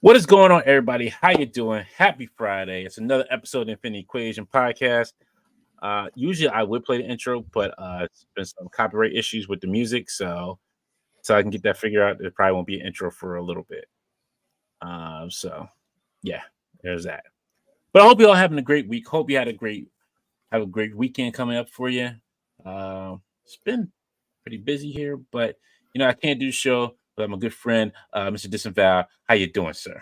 What is going on, everybody? How you doing? Happy Friday. It's another episode of the Infinity Equation podcast. Usually I would play the intro, but it's been some copyright issues with the music, so I can get that figured out. There probably won't be an intro for a little bit. So yeah, there's that. But I hope you all having a great week. Hope you have a great weekend coming up for you. It's been pretty busy here, but I can't do the show. But my good friend, Mr. Disavow. How you doing, sir?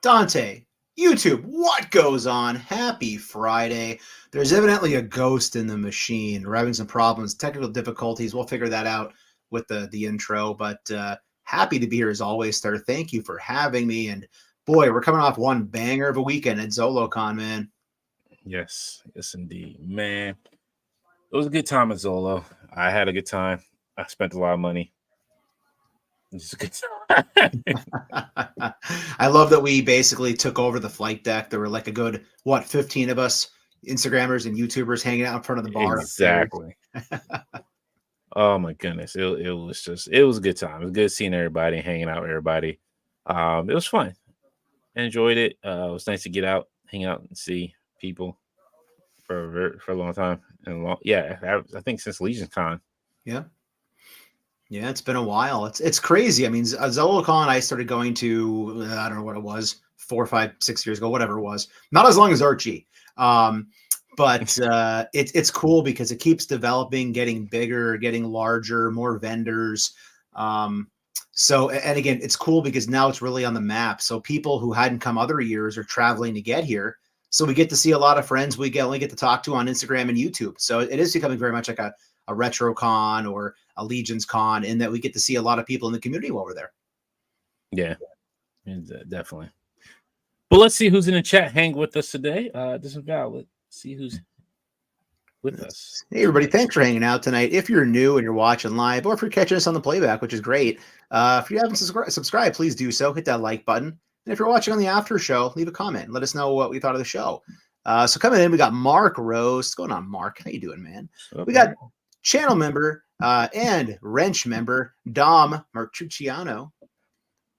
Dante, YouTube, what goes on? Happy Friday. There's evidently a ghost in the machine. We're having some problems, technical difficulties. We'll figure that out with the intro, but happy to be here as always, sir. Thank you for having me. And boy, we're coming off one banger of a weekend at Zolocon, man. Yes, indeed, man. It was a good time at Zolo. I had a good time. I spent a lot of money. It's a good time. I love that we basically took over the flight deck. There were like a good 15 of us, Instagrammers and YouTubers, hanging out in front of the bar. Exactly. Oh my goodness, it was a good time. It was good seeing everybody, hanging out with everybody. It was fun. I enjoyed it. It was nice to get out, hang out, and see people for a long time. I think since Legion's Con. Yeah, it's been a while. It's crazy. I mean, Zolocon, I started going to, I don't know what it was, 4, 5, 6 years ago, whatever it was. Not as long as Archie. But it's cool because it keeps developing, getting bigger, getting larger, more vendors. So, and again, it's cool because now it's really on the map. So people who hadn't come other years are traveling to get here. So we get to see a lot of friends we only get to talk to on Instagram and YouTube. So it is becoming very much like a retro con or a Legion's con, in that we get to see a lot of people in the community while we're there. Yeah, definitely. But let's see who's in the chat. Hang with us today. This is valid. See who's with us. Hey, everybody. Thanks for hanging out tonight. If you're new and you're watching live, or if you're catching us on the playback, which is great, if you haven't subscribed, please do so. Hit that like button. And if you're watching on the after show, leave a comment. Let us know what we thought of the show. So coming in, we got Mark Rose. What's going on, Mark? How you doing, man? We got channel member and wrench member Dom Martucciano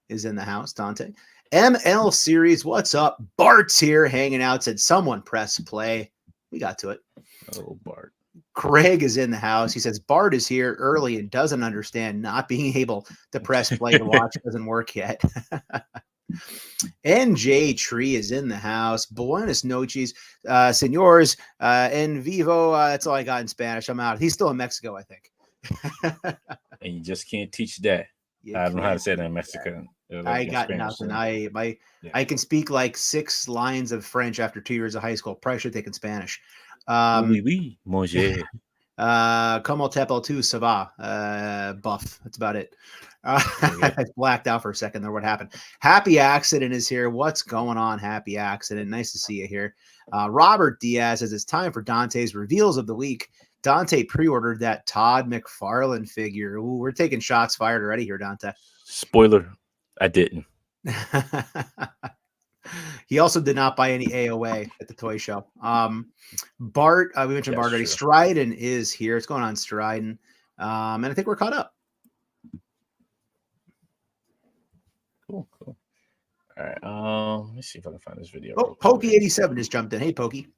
is in the house. Dante. ML Series, what's up? Bart's here hanging out. Said someone press play. We got to it. Oh, Bart. Craig is in the house. He says Bart is here early and doesn't understand not being able to press play to watch. Doesn't work yet. NJ Tree is in the house. Buenos noches, senors, en vivo. That's all I got in Spanish. I'm out. He's still in Mexico, I think. And you just can't teach that. I don't know how to say that in Mexican. I got Spanish, nothing. I can speak like 6 lines of French after 2 years of high school. Probably should take in Spanish. Oui, manger. Como tepo tu, ça va? Buff. That's about it. I blacked out for a second there. What happened? Happy Accident is here. What's going on, Happy Accident? Nice to see you here. Robert Diaz says it's time for Dante's reveals of the week. Dante pre-ordered that Todd McFarlane figure. Ooh, we're taking shots fired already here, Dante. Spoiler, I didn't. He also did not buy any AOA at the toy show. Bart, we mentioned Bart already. Stryden is here. What's going on, Stryden? And I think we're caught up. Cool. All right. Let me see if I can find this video. Oh, Pokey87 just jumped in. Hey, Pokey.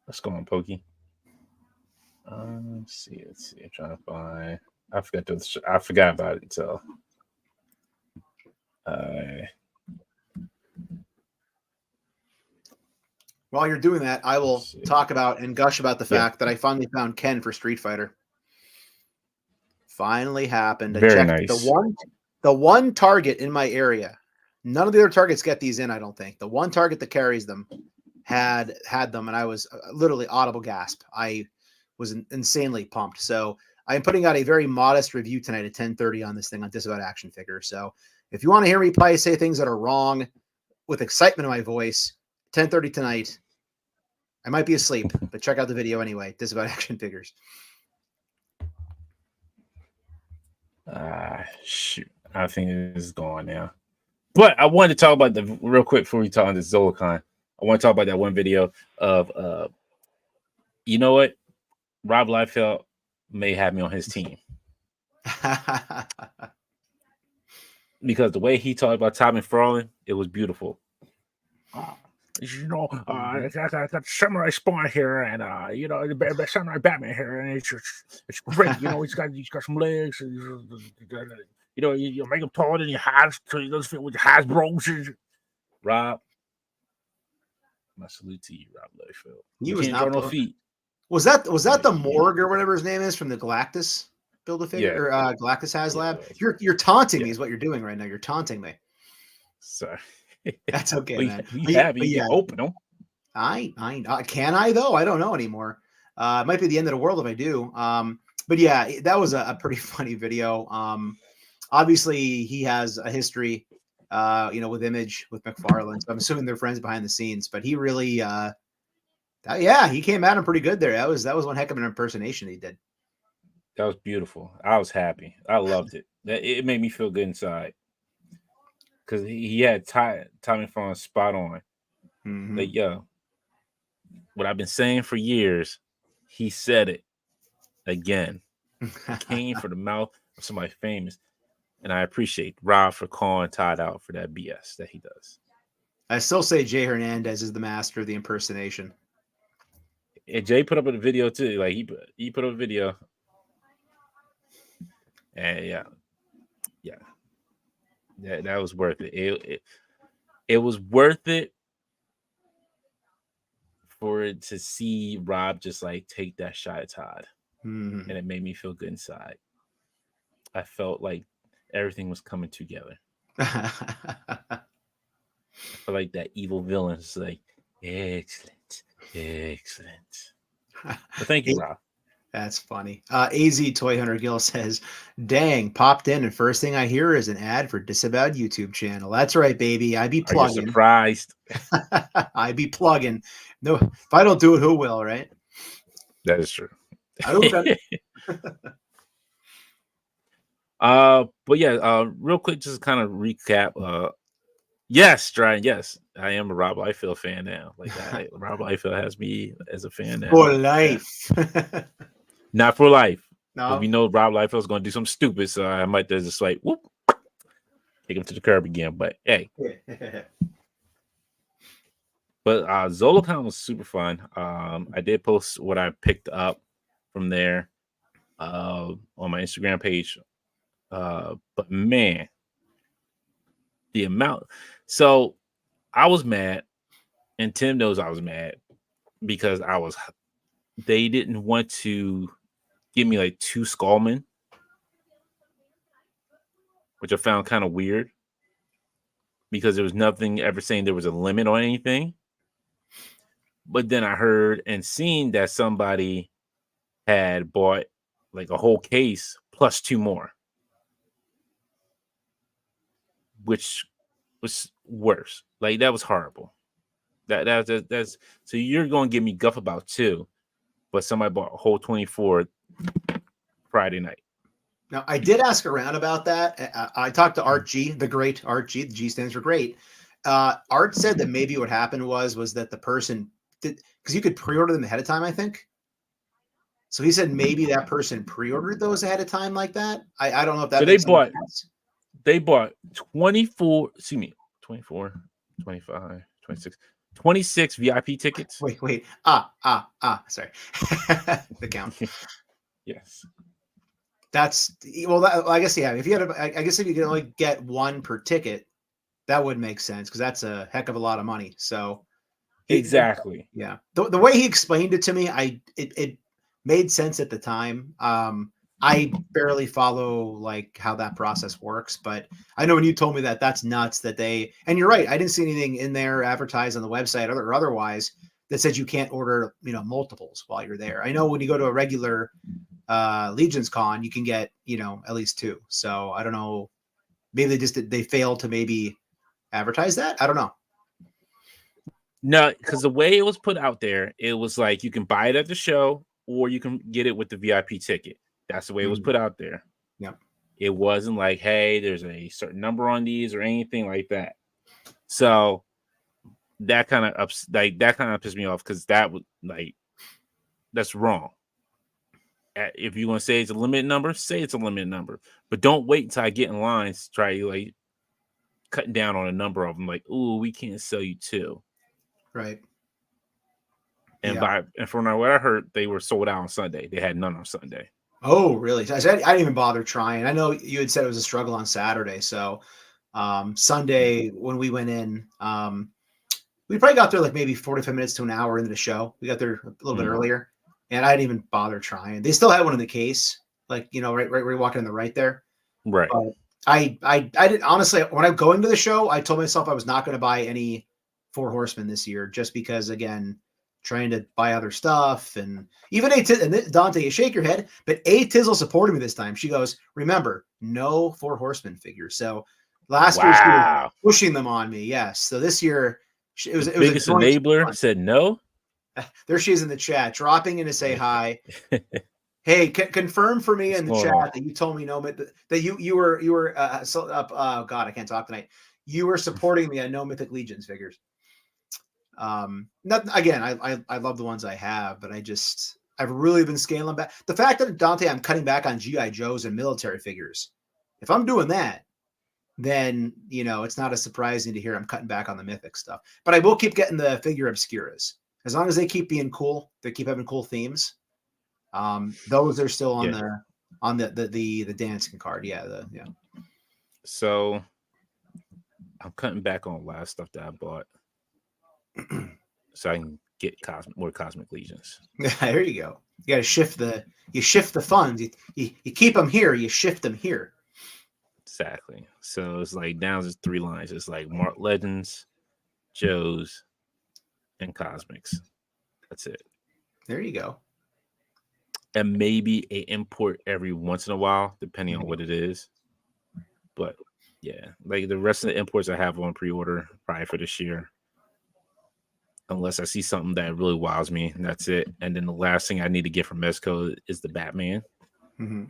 What's going on, Pokey? Let's see. I'm trying to find. I forgot about it until. While you're doing that, I will talk about and gush about the fact that I finally found Ken for Street Fighter. Finally happened. Very nice. The one target in my area. None of the other targets get these in, I don't think. The one target that carries them had them, and I was literally audible gasp. I was insanely pumped. So I'm putting out a very modest review tonight at 10:30 on this thing on Disavout Action Figures. So if you want to hear me probably say things that are wrong with excitement in my voice, 10:30 tonight. I might be asleep, but check out the video anyway. Disavout Action Figures. Shoot. I think it is gone now. But I wanted to talk about real quick before we talk on this Zolocon. I want to talk about that one video of you know what? Rob Liefeld may have me on his team. because the way he talked about Tommy McFarlane, it was beautiful. I got Samurai Spawn here, and the Samurai Batman here, and it's great. He's got some legs, and you make him taller than your Has, so he doesn't fit with your Hasbro's. Rob, my salute to you, Rob Liefeld. He You was can't draw not no feet. Was that the Morg or whatever his name is from the Galactus Build-A-Figure or Galactus HasLab? You're taunting me is what you're doing right now. You're taunting me. Sorry. That's okay, man. You can open them. Can I though? I don't know anymore. It might be the end of the world if I do. But yeah, that was a pretty funny video. Obviously he has a history, with Image, with McFarlane. So I'm assuming they're friends behind the scenes. But he really, he came at him pretty good there. That was one heck of an impersonation he did. That was beautiful. I was happy. I loved it. It made me feel good inside because he had Tommy McFarlane spot on. Mm-hmm. Like, yo, what I've been saying for years, he said it again. It came from the mouth of somebody famous. And I appreciate Rob for calling Todd out for that BS that he does. I still say Jay Hernandez is the master of the impersonation. And Jay put up a video too. Like he put up a video. And that was worth it. It was worth it for it to see Rob just like take that shot at Todd. Mm-hmm. And it made me feel good inside. I felt like everything was coming together. I feel like that evil villain is like, excellent. But thank you, Rob. That's funny. AZ Toy Hunter Gill says, dang, popped in, and first thing I hear is an ad for Disavowed YouTube channel. That's right, baby. I be plugging. Are you surprised? I be plugging. No, if I don't do it, who will, right? That is true. But yeah, real quick, just kind of recap. Yes, Dryden, yes, I am a Rob Liefeld fan now. Like Rob Liefeld has me as a fan now. For life. Yeah. Not for life. No. We know Rob Liefeld's going to do something stupid, so I might just like, whoop, take him to the curb again. But hey. But Zolocon was super fun. I did post what I picked up from there on my Instagram page. But man, the amount. So I was mad, and Tim knows I was mad because they didn't want to give me like 2 Skullmen, which I found kind of weird because there was nothing ever saying there was a limit on anything. But then I heard and seen that somebody had bought like a whole case plus 2 more, which was worse. Like that was horrible. That's so you're going to give me guff about 2, but somebody bought a whole 24 Friday night. Now, I did ask around about that. I talked to Art G, the great Art G. The G stands for great. Art said that maybe what happened was that the person did, because you could pre-order them ahead of time, I think. So he said maybe that person pre-ordered those ahead of time like that. I don't know if that. So they bought 24, 24, 25, 26, 26 VIP tickets. Wait. Sorry. The count. Yes. That's I guess if you had, I guess if you can only get 1 per ticket, that would make sense because that's a heck of a lot of money. So exactly. Yeah. The way he explained it to me, it made sense at the time. I barely follow like how that process works, but I know when you told me that, that's nuts and you're right. I didn't see anything in there advertised on the website or otherwise that said you can't order, multiples while you're there. I know when you go to a regular Legion's Con, you can get, at least 2. So I don't know. Maybe they failed to maybe advertise that. I don't know. No, because the way it was put out there, it was like you can buy it at the show or you can get it with the VIP ticket. That's the way it was put out there. Yeah. It wasn't like, hey, there's a certain number on these or anything like that. So that kind of pissed me off because that was like, that's wrong. If you're gonna say it's a limited number, say it's a limited number, but don't wait until I get in line to try to like cutting down on a number of them. Like, ooh, we can't sell you 2. Right. And Yeah. from what I heard, they were sold out on Sunday. They had none on Sunday. Oh, really? I didn't even bother trying. I know you had said it was a struggle on Saturday. So Sunday when we went in, we probably got there like maybe 45 minutes to an hour into the show. We got there a little bit earlier, and I didn't even bother trying. They still had one in the case, like, you know, right where you're walking on the right there. Right. But I did, honestly, when I'm going to the show, I told myself I was not going to buy any Four Horsemen this year, just because, again, trying to buy other stuff. And even and Dante, you shake your head, but A Tizzle supported me this time. She goes, remember, no Four Horsemen figures. So last year she was pushing them on me. Yes. So this year it was biggest enabler said no. There she is in the chat, dropping in to say hi. Hey, confirm for me in the chat that you told me that you were oh God, I can't talk tonight. You were supporting me on no Mythic Legions figures. Again, I love the ones I have, but I've really been scaling back. The fact that, Dante, I'm cutting back on GI Joes and military figures. If I'm doing that, then, you know, it's not as surprising to hear I'm cutting back on the Mythic stuff. But I will keep getting the figure obscuras. As long as they keep being cool, they keep having cool themes. Those are still on the dancing card. Yeah. So I'm cutting back on a lot of stuff that I bought, so I can get more Cosmic Legions. There you go. You got to shift the funds. You keep them here. You shift them here. Exactly. So it's like down to 3 lines. It's like Mark Legends, Joes, and Cosmics. That's it. There you go. And maybe a import every once in a while, depending on what it is. But yeah, like the rest of the imports I have on pre-order probably for this year, unless I see something that really wows me, and that's it. And then the last thing I need to get from Mezco is the Batman. Mm-hmm.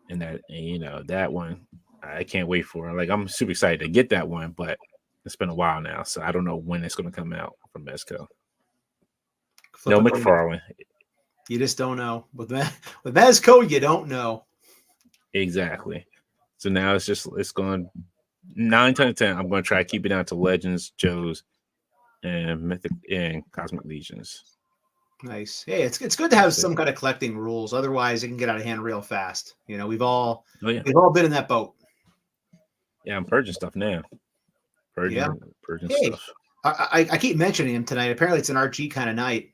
And that, you know, that one I can't wait for. Like, I'm super excited to get that one, but it's been a while now, so I don't know when it's going to come out from Mezco. No McFarlane. You just don't know. With Mezco, you don't know. Exactly. So now it's going 9 times 10. I'm going to try to keep it down to Legends, Joes, and Mythic and Cosmic Legions. Nice. Hey, it's good to have some kind of collecting rules. Otherwise, it can get out of hand real fast. You know, we've all been in that boat. Yeah, I'm purging stuff now. Purging stuff. I keep mentioning him tonight. Apparently, it's an RG kind of night.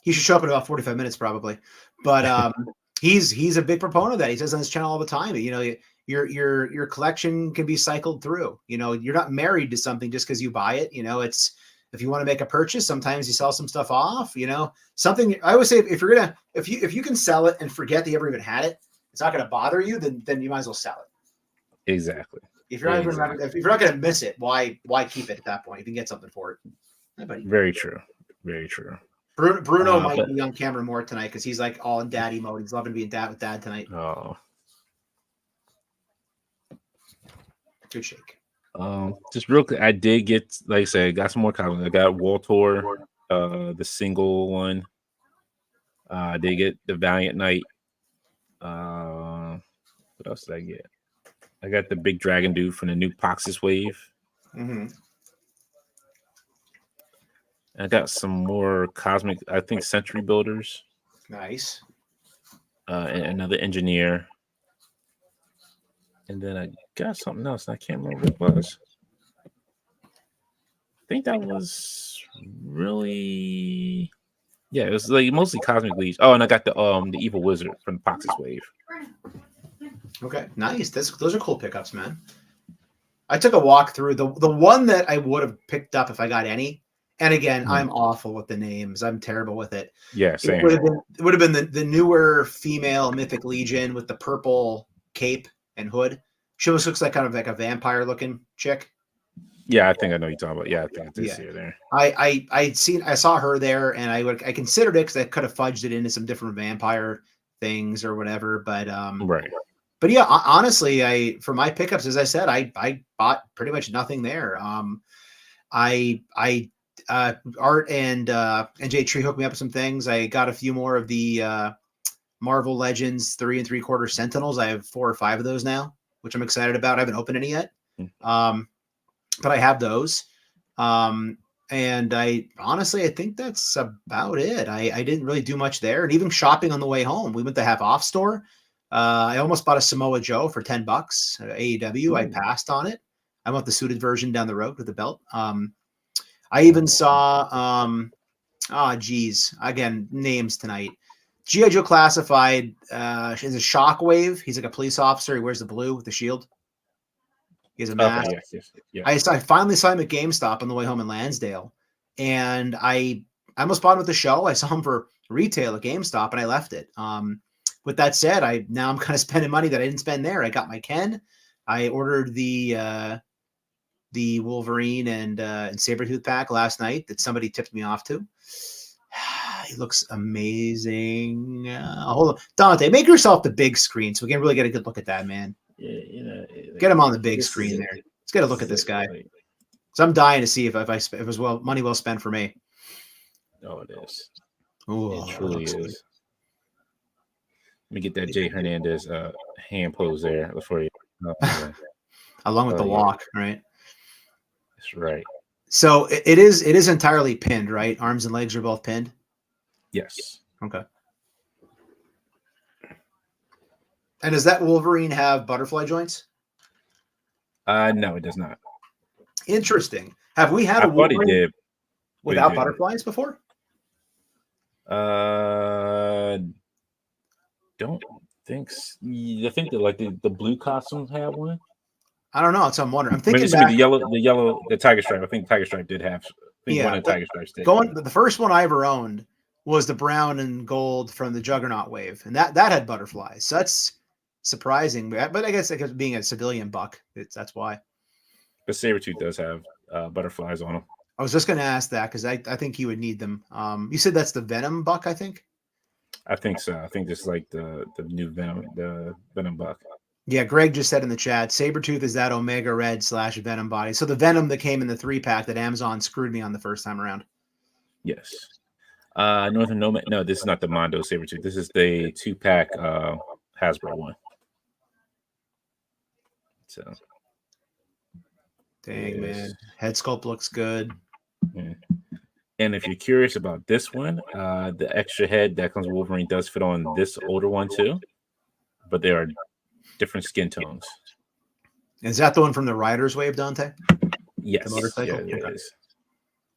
He should show up in about 45 minutes probably. But he's a big proponent of that. He says on his channel all the time. You know, your collection can be cycled through. You know, you're not married to something just because you buy it. You know, it's, if you want to make a purchase, sometimes you sell some stuff off. You know, something I always say, if you can sell it and forget that you ever even had it, it's not going to bother you. Then you might as well sell it. Exactly. If you're not going to miss it, why keep it at that point? You can get something for it. Very true. Very true. Bruno might be on camera more tonight because he's like all in daddy mode. He's loving being dad with dad tonight. Oh, good shake. Just real quick, I did get, like I said, got some more comics. I got Waltor, the single one. I did get the Valiant Knight. What else did I get? I got the big dragon dude from the new Poxis Wave. Mm-hmm. I got some more cosmic, I think, Century Builders. Nice. And another engineer. And then I got something else. I can't remember what it was. I think that was really, yeah, it was like mostly Cosmic League. Oh, and I got the Evil Wizard from the Poxis Wave. Okay, nice. Those are cool pickups, man. I took a walk through the one that I would have picked up if I got any. And again, I'm awful with the names. I'm terrible with it. Yeah, same. It would have been the newer female Mythic Legion with the purple cape and hood. She almost looks like kind of like a vampire looking chick. Yeah, I think I know you're talking about. Yeah, I think I did see her there. I saw her there, and I considered it because I could have fudged it into some different vampire things or whatever. But right. But yeah, honestly, for my pickups, as I said, I bought pretty much nothing there. Art and J Tree hooked me up with some things. I got a few more of the Marvel Legends 3 3/4 Sentinels. I have 4 or 5 of those now, which I'm excited about. I haven't opened any yet. But I have those. And I honestly, I think that's about it. I didn't really do much there. And even shopping on the way home, we went to Half Off store. I almost bought a Samoa Joe for $10 AEW. I passed on it. I want the suited version down the road with the belt. I even saw, again, names tonight. G.I. Joe Classified is a Shockwave. He's like a police officer. He wears the blue with the shield. He has a mask. Okay, yes. I finally saw him at GameStop on the way home in Lansdale, and I almost bought him at the show. I saw him for retail at GameStop, and I left it. With that said, now I'm kind of spending money that I didn't spend there. I got my Ken. I ordered the Wolverine and Sabretooth pack last night that somebody tipped me off to. He looks amazing. Hold on, Dante, make yourself the big screen so we can really get a good look at that, man. Yeah, get him on the big screen there. Let's get a look at this guy. Because I'm dying to see if it was money well spent for me. Oh, it is. Oh, it truly is. Let me get that Jay Hernandez hand pose there before you. Along with the walk, right? That's right. So it is entirely pinned, right? Arms and legs are both pinned? Yes. Okay. And does that Wolverine have butterfly joints? No, it does not. Interesting. Have we had a Wolverine without butterflies before? Don't think. I think that like the blue costumes have one. I don't know. So I'm wondering. I'm thinking the Tiger Stripe. I think Tiger Stripe did have. One of the Tiger Stripes did. The first one I ever owned was the brown and gold from the Juggernaut wave, and that had butterflies. So that's surprising, but I guess being a civilian buck, that's why. But Sabretooth does have butterflies on him. I was just going to ask that because I think he would need them. You said that's the Venom buck, I think? I think so. I think it's like the new Venom, the Venom buck. Yeah, Greg just said in the chat, Sabretooth is that Omega Red / Venom body. So the Venom that came in the 3-pack that Amazon screwed me on the first time around. Yes. Northern Nomad. No, this is not the Mondo Sabretooth. This is the 2-pack Hasbro one. So. Dang, man. Head sculpt looks good. Yeah. And if you're curious about this one, the extra head that comes with Wolverine does fit on this older one too. But there are different skin tones. Is that the one from the Rider's Wave, Dante? Yes. The motorcycle? Yeah, it is.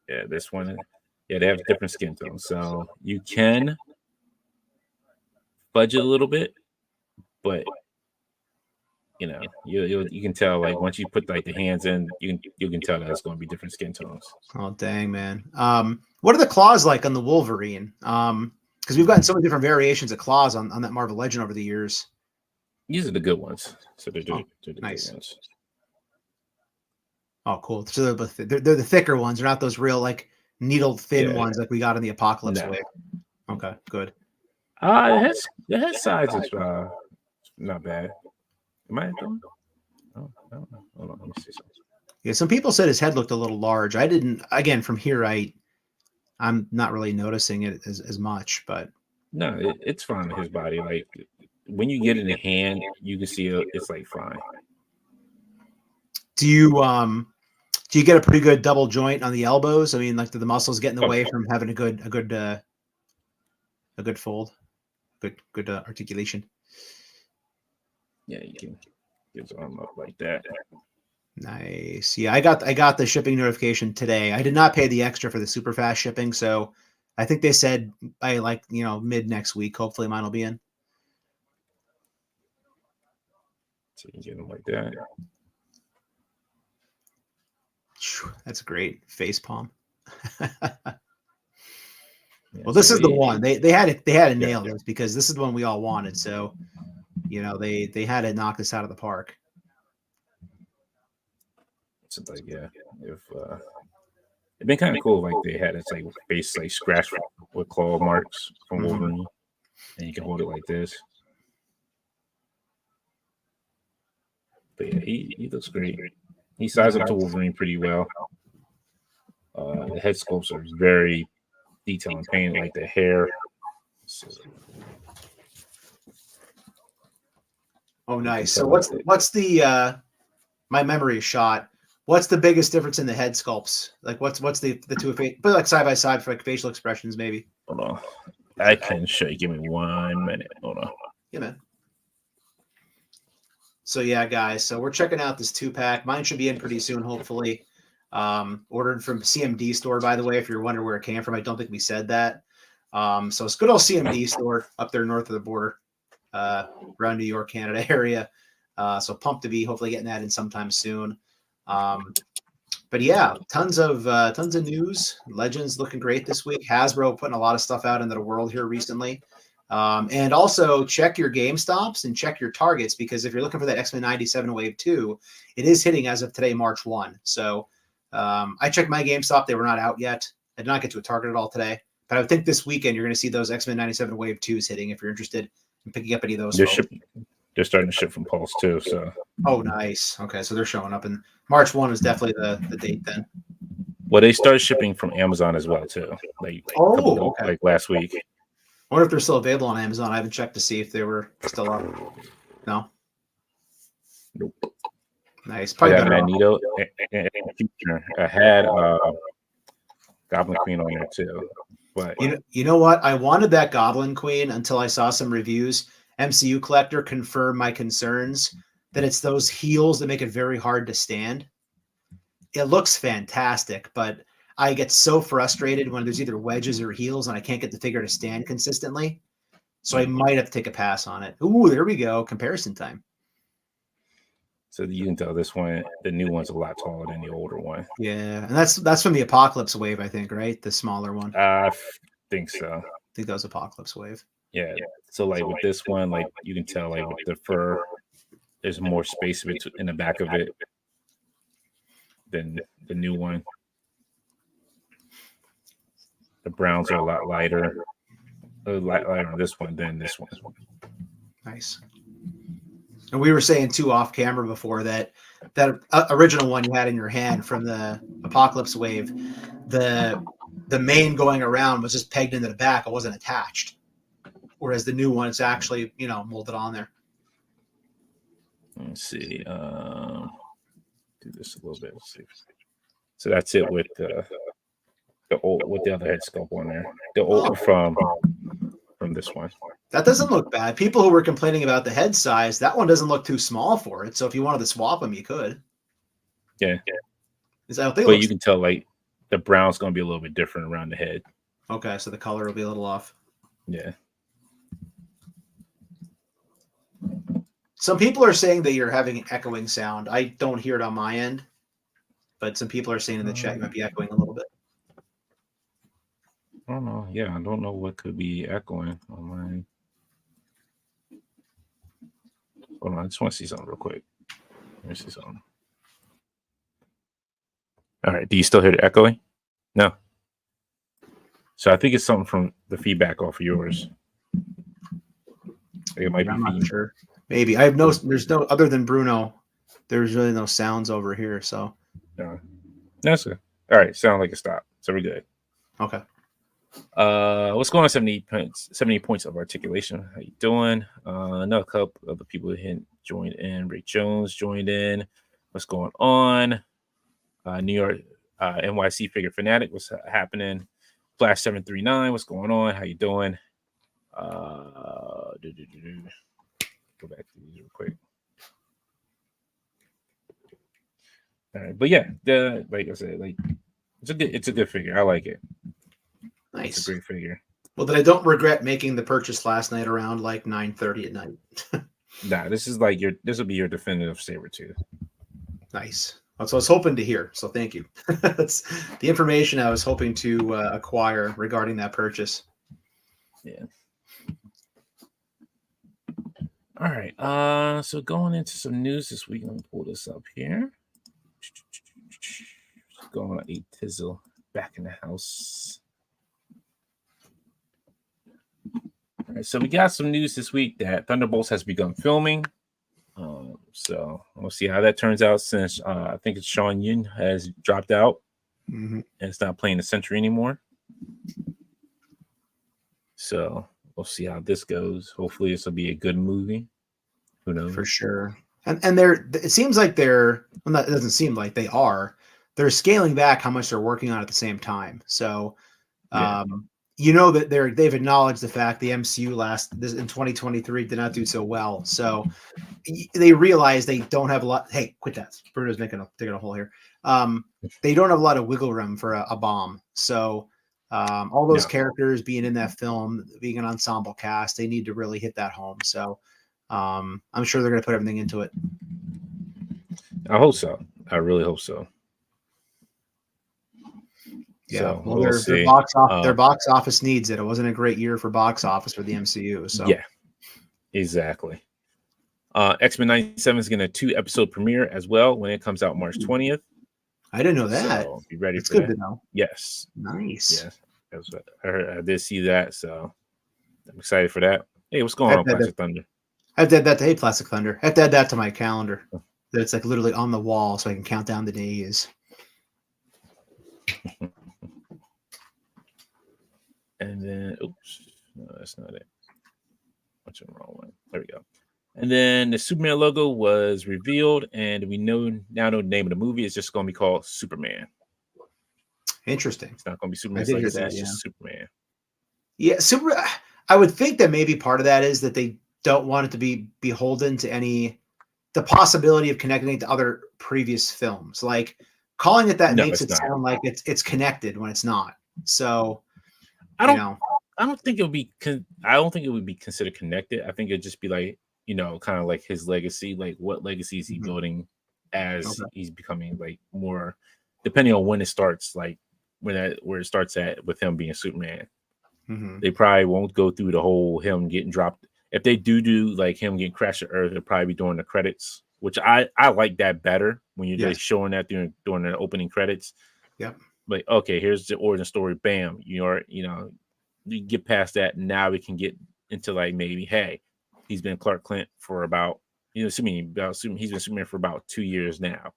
Yeah, this one. Yeah, they have different skin tones. So you can budget a little bit, but you know, you can tell like once you put like the hands in, you can tell that it's going to be different skin tones. Oh dang, man! What are the claws like on the Wolverine? Because we've gotten so many different variations of claws on that Marvel Legend over the years. These are the good ones. So they're the nice. Good ones. Oh, cool. So they're the thicker ones. They're not those real like needle thin ones like we got in the Apocalypse wave. Okay, good. The head size is not bad. Am I doing? Oh, I don't know. Hold on, let me see something. Yeah, some people said his head looked a little large. I didn't. Again, from here, I'm not really noticing it as much. But no, it's fine with his body. Like when you get in the hand, you can see it's like fine. Do you get a pretty good double joint on the elbows? I mean, like, do the muscles get in the way from having a good fold, good articulation? Yeah, you can get his arm up like that. Nice. Yeah, I got the shipping notification today. I did not pay the extra for the super fast shipping, so I think they said by mid next week. Hopefully, mine will be in. So you can get them like that. That's great. Face palm. Well, this is the one they had to nail this because this is the one we all wanted. So, they had to knock this out of the park. It's like if it'd been kind of cool, like they had its like face like scratched with claw marks from Wolverine, and you can hold it like this. But yeah, he looks great. He sized up to Wolverine pretty well. The head sculpts are very detailed and painted, like the hair. So, oh, nice. So what's the my memory is shot. What's the biggest difference in the head sculpts? Like what's the two but like side by side for like facial expressions maybe. Hold on. I can show you. Give me 1 minute. Hold on. Yeah, man. So yeah, guys. So we're checking out this 2-pack. Mine should be in pretty soon, hopefully. Ordered from CMD store, by the way. If you're wondering where it came from, I don't think we said that. So it's good old CMD store up there north of the border, around New York, Canada area. So pumped to be hopefully getting that in sometime soon. But yeah, tons of news. Legends looking great this week. Hasbro putting a lot of stuff out into the world here recently. And also check your GameStops and check your Targets, because if you're looking for that X-Men 97 Wave 2, it is hitting as of today, March 1. So I checked my GameStop. They were not out yet. I did not get to a Target at all today. But I would think this weekend you're going to see those X-Men 97 Wave 2s hitting if you're interested in picking up any of those. They're starting to ship from Pulse too. So. Oh, nice. Okay, so they're showing up, and March 1 is definitely the date then. Well, they started shipping from Amazon as well too. Like last week. I wonder if they're still available on Amazon. I haven't checked to see if they were still up. No. Nope. Nice. Probably Magneto. I had Goblin Queen on there too. But you know what? I wanted that Goblin Queen until I saw some reviews. MCU Collector confirmed my concerns that it's those heels that make it very hard to stand. It looks fantastic, but I get so frustrated when there's either wedges or heels and I can't get the figure to stand consistently. So I might have to take a pass on it. Ooh, there we go. Comparison time. So you can tell this one, the new one's a lot taller than the older one. Yeah, and that's from the Apocalypse Wave, I think, right? The smaller one. I think so. I think that was Apocalypse Wave. Yeah. So like with this one, like you can tell like with the fur, there's more space in the back of it than the new one. The browns are a lot lighter. Lighter on this one than this one. Nice. And we were saying too off camera before that original one you had in your hand from the Apocalypse Wave, the mane going around was just pegged into the back. It wasn't attached. Whereas the new one, it's actually, molded on there. Let's see. Do this a little bit. Let's see. So that's it with the old, with the other head sculpt on there. The old from this one. That doesn't look bad. People who were complaining about the head size, that one doesn't look too small for it. So if you wanted to swap them, you could. Yeah. But you can tell like the brown's going to be a little bit different around the head. Okay, so the color will be a little off. Yeah. Some people are saying that you're having an echoing sound. I don't hear it on my end, but some people are saying in the chat you might be echoing a little bit. I don't know. Yeah, I don't know what could be echoing on mine. Hold on, I just want to see something real quick. Let me see something. All right, do you still hear the echoing? No. So I think it's something from the feedback off of yours. It might be. I'm not sure. Maybe there's no other than Bruno. There's really no sounds over here. So no, that's good. All right, sound like a stop. So we're good. Okay. What's going on? 70 points of articulation. How you doing? Another couple of the people who joined in. Ray Jones joined in. What's going on? New York NYC Figure Fanatic. What's happening? Flash 739. What's going on? How you doing? Go back to these real quick. All right, but yeah, like I said, like it's a good figure. I like it. Nice. It's a great figure. Well, then I don't regret making the purchase last night around like 9:30 at night. Nah, this will be your definitive Sabretooth. Nice. That's what I was hoping to hear. So thank you. That's the information I was hoping to acquire regarding that purchase. Yeah. All right. So going into some news this week, let me pull this up here. Going on a Tizzle back in the house. All right, so we got some news this week that Thunderbolts has begun filming. So we'll see how that turns out since I think it's Sean Yun has dropped out and it's not playing the Sentry anymore. So we'll see how this goes. Hopefully this will be a good movie. Who knows? For sure. And it seems like they're, well, it doesn't seem like they're scaling back how much they're working on at the same time. So, Yeah. that they've acknowledged the fact the MCU in 2023 did not do so well. So they realize they don't have a lot. Hey, quit that. Bruno's digging a hole here. They don't have a lot of wiggle room for a bomb. So all those No, characters being in that film, being an ensemble cast, they need to really hit that home. So I'm sure they're going to put everything into it. I hope so. I really hope so. Yeah, So well, we'll their see. box office needs it. It wasn't a great year for box office for the MCU. So Yeah, exactly. X-Men 97 is getting a 2-episode premiere as well when it comes out March 20th. I didn't know that. So be ready That's for good that. to know. Yes. Nice. Yes. That's what I heard. I did see that. So I'm excited for that. Hey, what's going I on, have to add Plastic that, Thunder? I have to add that to Hey Plastic Thunder. I have to add that to my calendar. That it's like literally on the wall so I can count down the days. And then, oops, no, that's not it. What's the wrong one? There we go. And then the Superman logo was revealed, and we now know the name of the movie is just going to be called Superman. Interesting. It's not going to be I Superman's did hear Legacy. that. It's Yeah. just Superman. Yeah. I would think that maybe part of that is that they don't want it to be beholden to the possibility of connecting it to other previous films. Like calling it that No, makes it's it not. sound like it's connected when it's not. So I you don't. know. I don't think it would be. I don't think it would be considered connected. I think it'd just be like kind of like his legacy. Like what legacy is he Mhm. building as Okay. he's becoming like more, depending on when it starts. Like where it starts at with him being Superman. Mm-hmm. They probably won't go through the whole him getting dropped. If they do like him getting crashed to Earth, they'll probably be during the credits, which I like that better when you're Yes. just showing that during the opening credits. Yep. Like, okay, here's the origin story. Bam, you get past that. Now we can get into like maybe, hey, he's been Clark Kent for about he's been Superman for about 2 years now.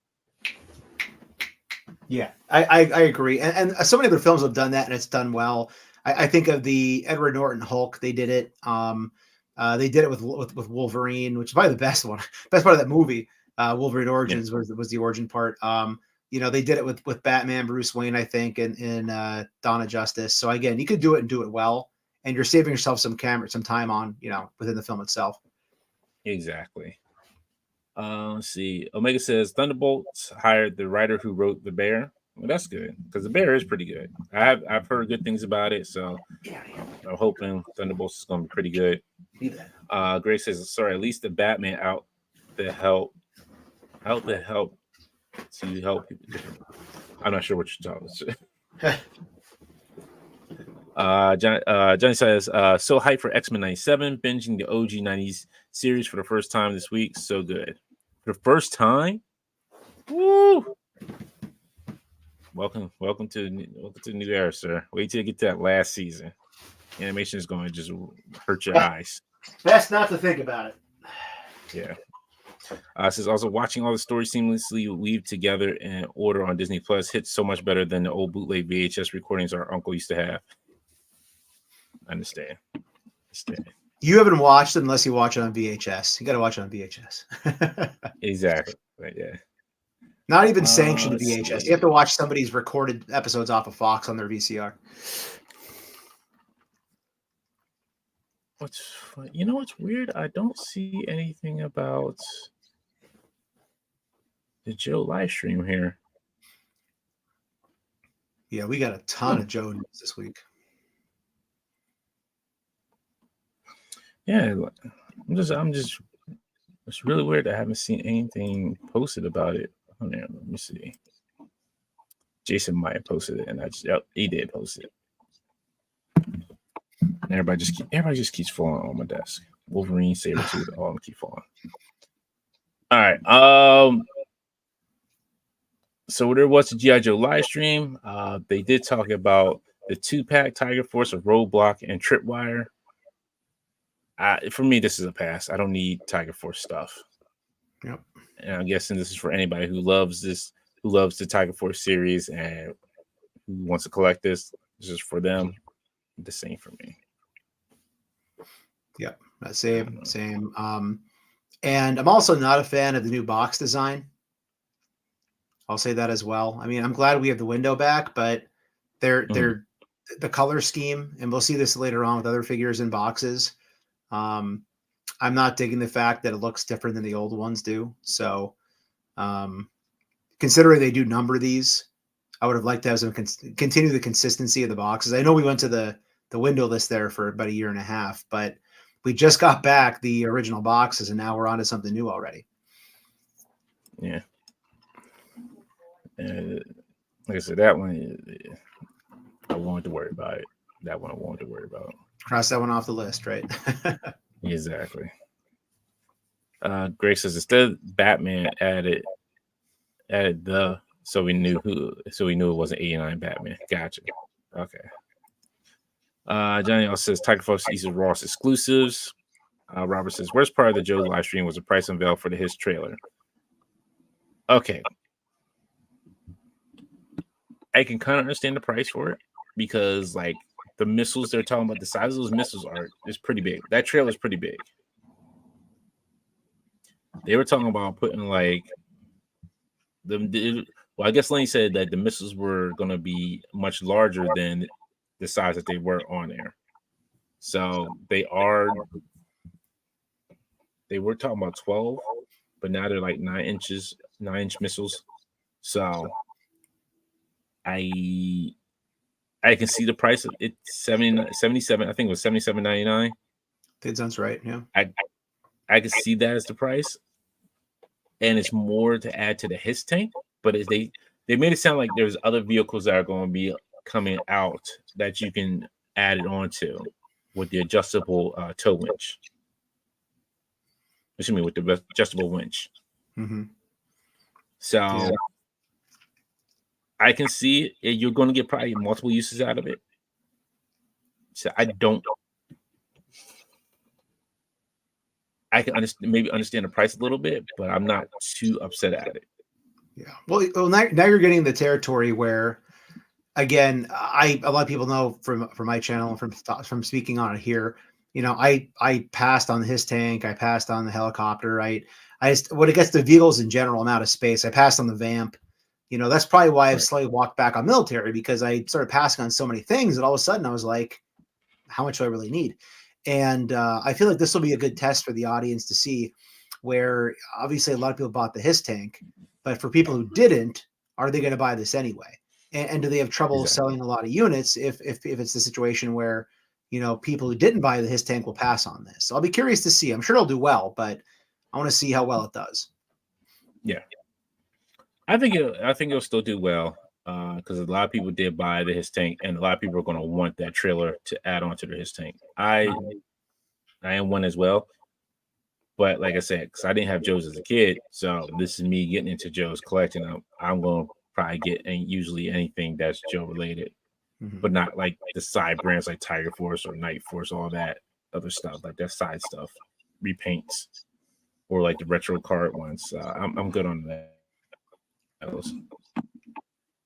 Yeah, I agree, and so many other films have done that, and it's done well. I think of the Edward Norton Hulk. They did it. They did it with Wolverine, which is probably the best one. Best part of that movie, Wolverine Yeah, Origins was the origin part. They did it with Batman, Bruce Wayne, I think, and in Dawn of Justice. So again, you could do it and do it well, and you're saving yourself some time on within the film itself. exactly. Let's see. Omega says Thunderbolts hired the writer who wrote The Bear. Well, that's good because The Bear is pretty good. I've heard good things about it, so I'm hoping Thunderbolts is going to be pretty good. Grace says, "Sorry, at least the Batman to help to help people." I'm not sure what you're talking about. Johnny says, "So hyped for X-Men 97, binging the OG 90s series for the first time this week. So good. For the first time? Woo! Welcome to the new era, sir. Wait till you get to that last season. Animation is going to just hurt your eyes." Best not to think about it. Yeah. Says also watching all the stories seamlessly weave together in order on Disney Plus hits so much better than the old bootleg VHS recordings our uncle used to have. I understand. You haven't watched it unless you watch it on VHS. You got to watch it on VHS. Exactly. Right, yeah. Not even sanctioned Let's VHS. see. You have to watch somebody's recorded episodes off of Fox on their VCR. What's weird? I don't see anything about the Joe live stream here. Yeah, we got a ton of Joe news this week. Yeah, it's really weird. I haven't seen anything posted about it on there. Let me see. Jason might have posted it, and he did post it. And everybody just keeps falling on my desk. Wolverine, Sabretooth, all of them keep falling. All right. So there was a G.I. Joe live stream. They did talk about the 2-pack Tiger Force of Roadblock and Tripwire. For me, this is a pass. I don't need Tiger Force stuff. Yep. And I'm guessing this is for anybody who loves the Tiger Force series and who wants to collect this. This is for them. The same for me. Yep. Same. And I'm also not a fan of the new box design. I'll say that as well. I mean, I'm glad we have the window back, but Mhm. they're the color scheme, and we'll see this later on with other figures in boxes. Um, I'm not digging the fact that it looks different than the old ones do. So, um, considering they do number these, I would have liked to have some continue the consistency of the boxes. I know we went to the window list there for about a year and a half, but we just got back the original boxes, and now we're on to something new already. Yeah. And like I said, that one I wanted to worry about it. That one I wanted to worry about. Cross that one off the list, right? Exactly. Greg says instead Batman added the so we knew it wasn't 89 Batman. Gotcha. Okay. Johnny also says Tiger Force East Ross exclusives. Robert says, worst part of the Joe's live stream was the price unveiled for his trailer. Okay. I can kind of understand the price for it because like the missiles they're talking about, the size of those missiles is pretty big. That trailer is pretty big. They were talking about putting like well, I guess Lenny said that the missiles were going to be much larger than the size that they were on there. So they were talking about 12, but now they're like 9-inch missiles. So I can see the price of it 77. I think it was $77.99. That sounds right. Yeah. I can see that as the price, and it's more to add to the his tank. But they made it sound like there's other vehicles that are going to be coming out that you can add it onto with the adjustable tow winch. Excuse me, with the adjustable winch. Mm-hmm. So Yeah. I can see it, you're going to get probably multiple uses out of it. So I can maybe understand the price a little bit, but I'm not too upset at it. Yeah. Well, now you're getting the territory where, again, a lot of people know from my channel and from speaking on it here. You know, I passed on his tank. I passed on the helicopter. Right. I just when it gets to vehicles in general, I'm out of space. I passed on the Vamp. You know, that's probably why I've Right. slightly walked back on military because I started passing on so many things that all of a sudden I was like, how much do I really need? And I feel like this will be a good test for the audience to see where obviously a lot of people bought the his tank, but for people who didn't, are they going to buy this anyway? And do they have trouble Exactly. selling a lot of units if it's the situation where, you know, people who didn't buy the his tank will pass on this? So I'll be curious to see. I'm sure it'll do well, but I want to see how well it does. Yeah. I think it'll still do well because a lot of people did buy the his tank, and a lot of people are going to want that trailer to add on to the his tank. I am one as well, but like I said, because I didn't have Joe's as a kid, so this is me getting into Joe's collecting. I'm going to probably get usually anything that's Joe related, Mm-hmm. but not like the side brands like Tiger Force or Night Force, all that other stuff, like that side stuff, repaints, or like the retro card ones. I'm good on those.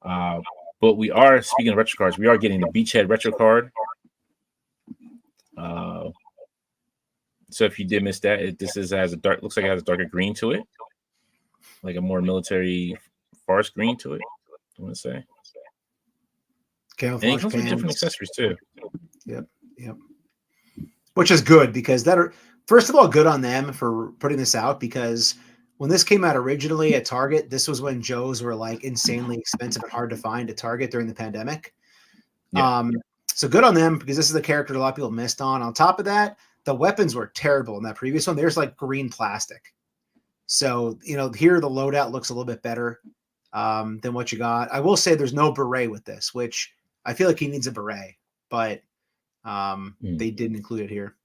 Uh, but we are speaking of retro cards. We are getting the Beachhead retro card. Uh, so if you did miss that, has a dark. Looks like it has a darker green to it, like a more military forest green to it. I want to say, and it Camouflage comes with different pants. accessories too. Yep. Yep. Which is good because first of all, good on them for putting this out because when this came out originally at Target, this was when Joes were like insanely expensive and hard to find at Target during the pandemic. Yeah, So good on them because this is the character a lot of people missed on. On top of that, the weapons were terrible in that previous one. There's like green plastic. So, you know, here the loadout looks a little bit better than what you got. I will say there's no beret with this, which I feel like he needs a beret, but they didn't include it here.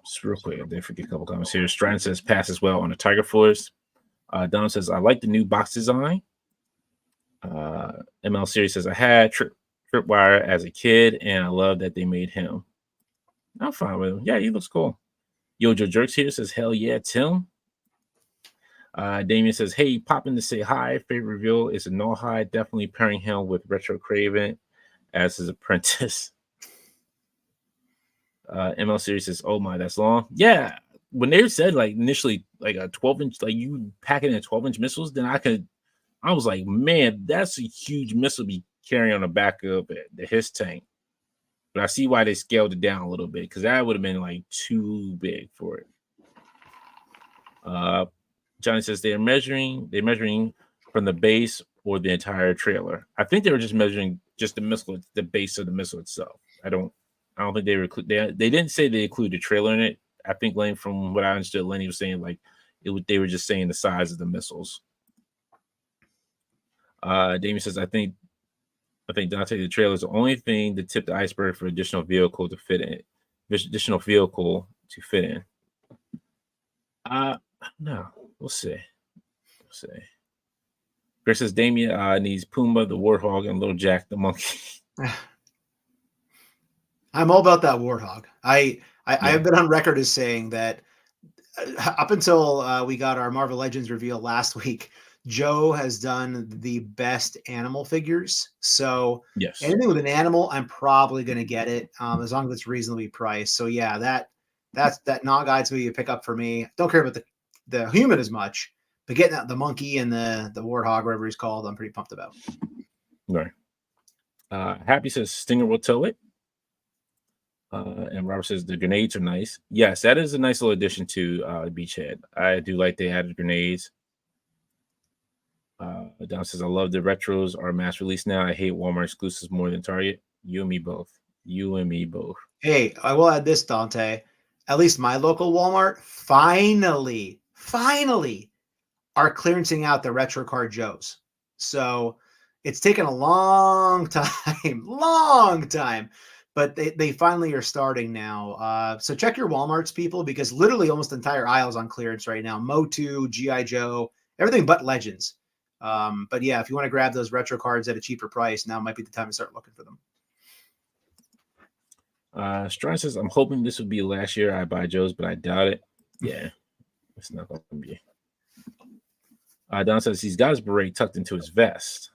Just real quick, I did forget a couple comments here. Stratton says pass as well on the Tiger Force. Don says I like the new box design. ML Series says I had Tripwire as a kid, and I love that they made him. I'm fine with him. Yeah, he looks cool. Yojo Jerks here says hell yeah, Tim. Damien says, hey, popping to say hi. Favorite reveal is a no high, definitely pairing him with Retro Craven as his apprentice. ML series says, "Oh my, that's long." Yeah, when they said like initially like a 12-inch, like you pack it in 12-inch missiles, then I was like, man, that's a huge missile to be carrying on the back of his tank. But I see why they scaled it down a little bit because that would have been like too big for it. Johnny says they're measuring from the base or the entire trailer. I think they were just measuring just the base of the missile itself. I don't think they didn't say they include the trailer in it. I think Lenny, from what I understood, Lenny was saying like they were just saying the size of the missiles. Damien says, I think Dante, the trailer is the only thing to tip the iceberg for additional vehicle to fit in. No, we'll see. Chris says Damien needs Pumbaa the warthog and Little Jack the monkey. I'm all about that warthog. I have been on record as saying that up until we got our Marvel Legends reveal last week, Joe has done the best animal figures. So yes, anything with an animal, I'm probably going to get it as long as it's reasonably priced. So yeah, that Nog Guide's going to be a pickup for me. Don't care about the human as much, but getting the monkey and the warthog, whatever he's called, I'm pretty pumped about. Right. Happy says Stinger will tow it. And Robert says the grenades are nice. Yes, that is a nice little addition to Beachhead. I do like they added grenades. Don says I love the retros are mass release now. I hate Walmart exclusives more than Target. You and me both. Hey, I will add this, Dante. At least my local Walmart finally are clearancing out the retro card Joes. So it's taken a long time, but they finally are starting now. So check your Walmarts, people, because literally almost the entire aisle's on clearance right now. Motu, G.I. Joe, everything but Legends. But yeah, if you want to grab those retro cards at a cheaper price, now might be the time to start looking for them. Strong says, I'm hoping this would be last year I buy Joe's, but I doubt it. Yeah, it's not going to be. Don says he's got his beret tucked into his vest.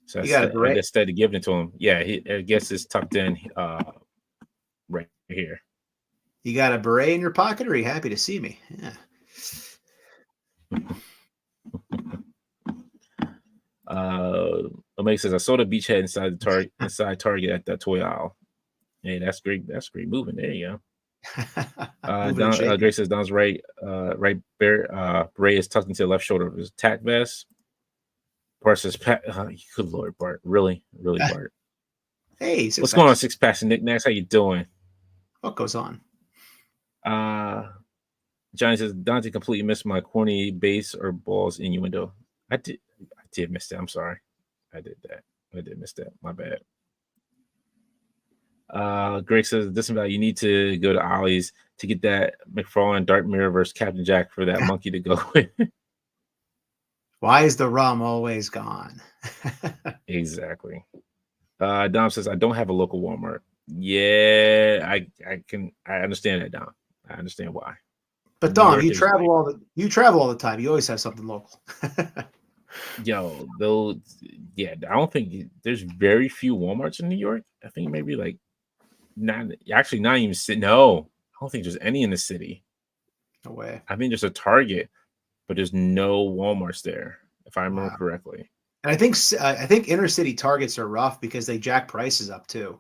So I guess instead of giving it to him, yeah, I guess it's tucked in right here. You got a beret in your pocket, or are you happy to see me? Yeah. Omega says I saw the beachhead inside Target at that toy aisle. Hey, that's great. That's great moving. There you go. Grace says Don's right. Beret is tucked into the left shoulder of his tack vest. Bart says, good Lord, Bart. Really, Bart. Hey, what's going on, Six Packs and Knickknacks? How you doing? What goes on? Johnny says, Dante completely missed my corny base or balls innuendo. I did miss that. I'm sorry. I did miss that. My bad. Greg says, this about you need to go to Ollie's to get that McFarlane Dark Mirror versus Captain Jack for that monkey to go with. Why is the rum always gone? Exactly. Dom says, I don't have a local Walmart. Yeah, I understand that, Dom. I understand why. But Dom, you travel all the time. You always have something local. Yo, those, yeah, I don't think there's very few Walmarts in New York. I think maybe like not even. No, I don't think there's any in the city. No way. I think there's a Target, but there's no Walmarts there, if I remember correctly. And I think inner city Targets are rough because they jack prices up too.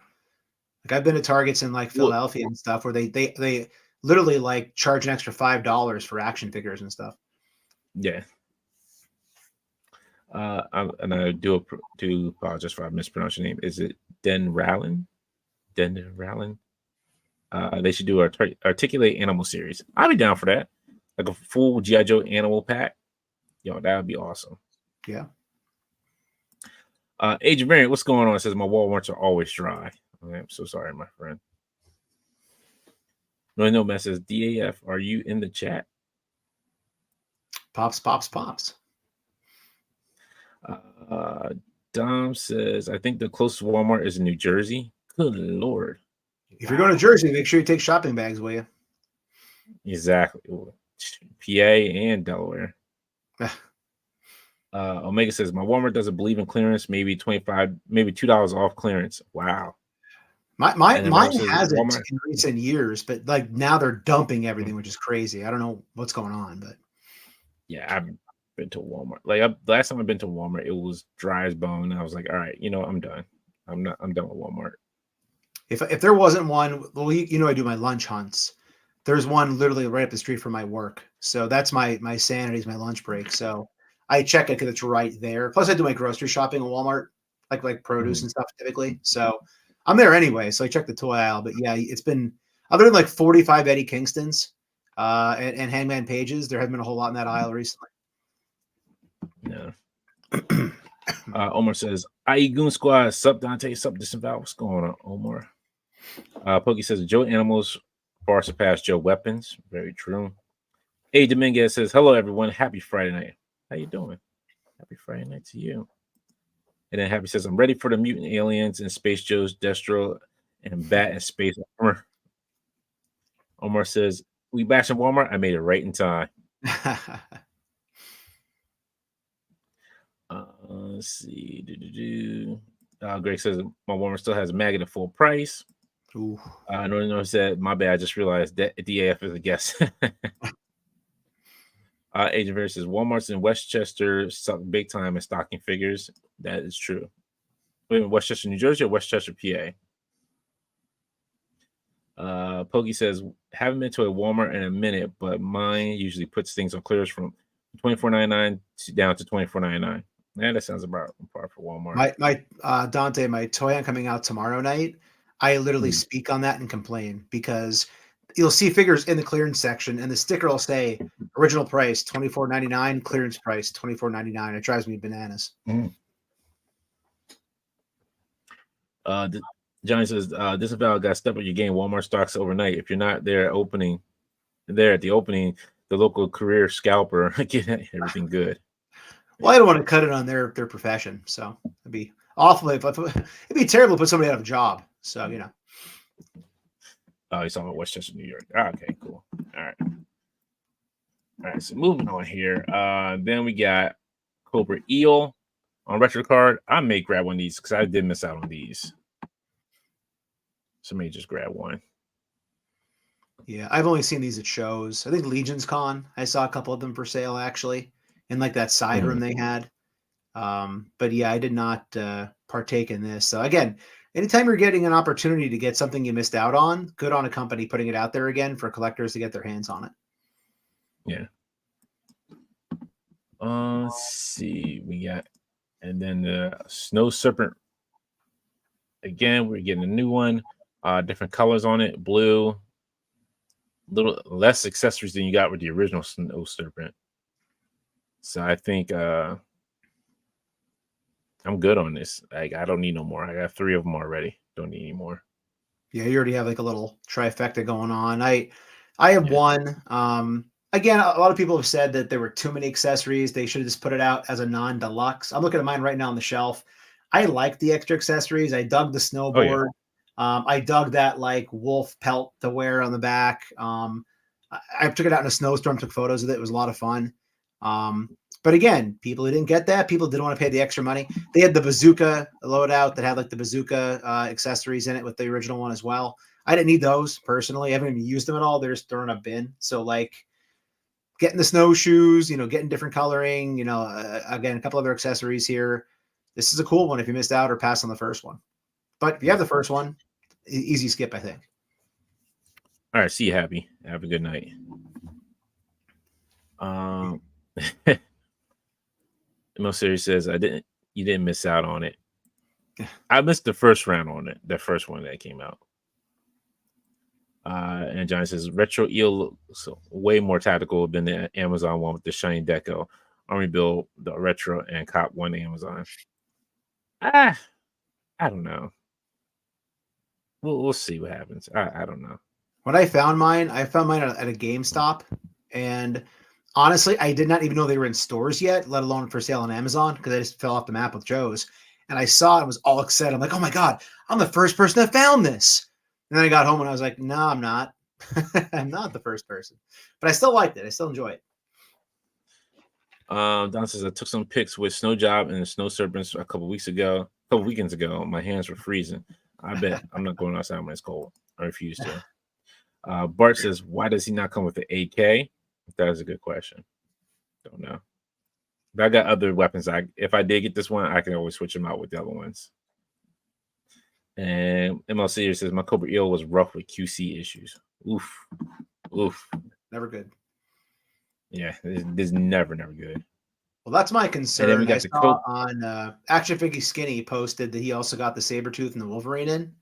Like I've been to Targets in like Philadelphia and stuff where they literally like charge an extra $5 for action figures and stuff. Yeah. And I do apologize for I mispronounced your name. Is it Den Rallin? They should do articulate animal series. I'd be down for that. Like a full G.I. Joe animal pack. Yo, that would be awesome. Yeah. Age of Variant, what's going on? It says my Walmarts are always dry. I'm so sorry, my friend. No man says DAF, are you in the chat? Pops. Dom says, I think the closest Walmart is in New Jersey. Good Lord. If you're going to Jersey, make sure you take shopping bags with you. Exactly. PA and Delaware. Omega says, my Walmart doesn't believe in clearance. Maybe $25, maybe $2 off clearance. Wow. And then Mine Walmart says hasn't Walmart. in recent years, but like now they're dumping Mm, everything, which is crazy. I don't know what's going on, but Yeah, I've been to Walmart. Like the last time I've been to Walmart, it was dry as bone. I was like, all right, I'm done. I'm done with Walmart. if there wasn't one, well, I do my lunch hunts. There's one literally right up the street from my work, so that's my sanity is my lunch break. So I check it because it's right there. Plus, I do my grocery shopping at Walmart, like produce Mhm. and stuff typically. So I'm there anyway. So I check the toy aisle. But yeah, it's been other than like 45 Eddie Kingstons and Hangman Pages, there hasn't been a whole lot in that aisle recently. Yeah. Omar says, IE Goon Squad, sup Dante, sup Disavow. What's going on, Omar? Pokey says, Joe Animals far surpass Joe Weapons. Very true. A Dominguez says, hello everyone. Happy Friday night. How you doing? Happy Friday night to you. And then Happy says, I'm ready for the mutant aliens and Space Joe's Destro and Bat and Space Armor. Omar says, we bashing Walmart. I made it right in time. Let's see. Greg says my Walmart still has a maggot at full price. Ooh. No said, my bad. I just realized that DAF is a guest. Agent Vera says Walmart's in Westchester suck big time in stocking figures. That is true. Wait, Westchester, New Jersey, or Westchester, PA? Pokey says, haven't been to a Walmart in a minute, but mine usually puts things on clearance from $24.99 down to $24.99. Yeah, that sounds about on par for Walmart. My Dante, my toy hunt coming out tomorrow night. I literally Mm. speak on that and complain because you'll see figures in the clearance section, and the sticker will say original price $24.99, clearance price $24.99. It drives me bananas. Mm. Johnny says, Disavow got step up your game. Walmart stocks overnight. If you're not there at the opening, the local career scalper get everything good. Well, I don't want to cut it on their profession, so it'd be awful it'd be terrible to put somebody out of a job. So Oh, he's talking about Westchester, New York. Okay, cool. All right. So moving on here. Then we got Cobra Eel on retro card. I may grab one of these because I did miss out on these. So maybe just grab one. Yeah, I've only seen these at shows. I think Legion's Con. I saw a couple of them for sale actually, in like that side room they had. But yeah, I did not partake in this. So again, anytime you're getting an opportunity to get something you missed out on, good on a company putting it out there again for collectors to get their hands on it. Yeah. Let's see. We got, and then the Snow Serpent. Again, we're getting a new one. Different colors on it. Blue. Little less accessories than you got with the original Snow Serpent. So I think I'm good on this. Like I don't need no more. I got 3 of them already. Don't need any more. Yeah, you already have like a little trifecta going on. I have one. Again, a lot of people have said that there were too many accessories. They should have just put it out as a non-deluxe. I'm looking at mine right now on the shelf. I like the extra accessories. I dug the Oh yeah. snowboard. I dug that like wolf pelt to wear on the back. I took it out in a snowstorm, took photos of it. It was a lot of fun. But again, people who didn't get that, people didn't want to pay the extra money. They had the bazooka loadout that had like the bazooka accessories in it with the original one as well. I didn't need those personally. I haven't even used them at all. They're just thrown in a bin. So like getting the snowshoes, getting different coloring, again, a couple other accessories here. This is a cool one if you missed out or passed on the first one. But if you have the first one, easy skip, I think. All right. See you, Happy. Have a good night. No Serious says you didn't miss out on it. I missed the first round on it, the first one that came out. And Johnny says retro eel looks way more tactical than the Amazon one with the shiny deco. Army build the retro and cop one Amazon. I don't know. We'll see what happens. I don't know. When I found mine at a GameStop, and honestly, I did not even know they were in stores yet, let alone for sale on Amazon, because I just fell off the map with Joe's. And I saw it and was all excited. I'm like, oh my God, I'm the first person that found this. And then I got home and I was like, no, I'm not. I'm not the first person. But I still liked it. I still enjoy it. Don says I took some pics with Snow Job and the Snow Serpents a couple weekends ago. My hands were freezing. I bet I'm not going outside when it's cold. I refuse to. Bart says, "Why does he not come with the AK?" That is a good question. Don't know. But I got other weapons. If I did get this one, I can always switch them out with the other ones. And MLC says my Cobra Eel was rough with QC issues. Oof, oof. Never good. Yeah, this is never good. Well, that's my And concern. then we I got the saw on Action Figgy Skinny posted that he also got the Sabretooth and the Wolverine in.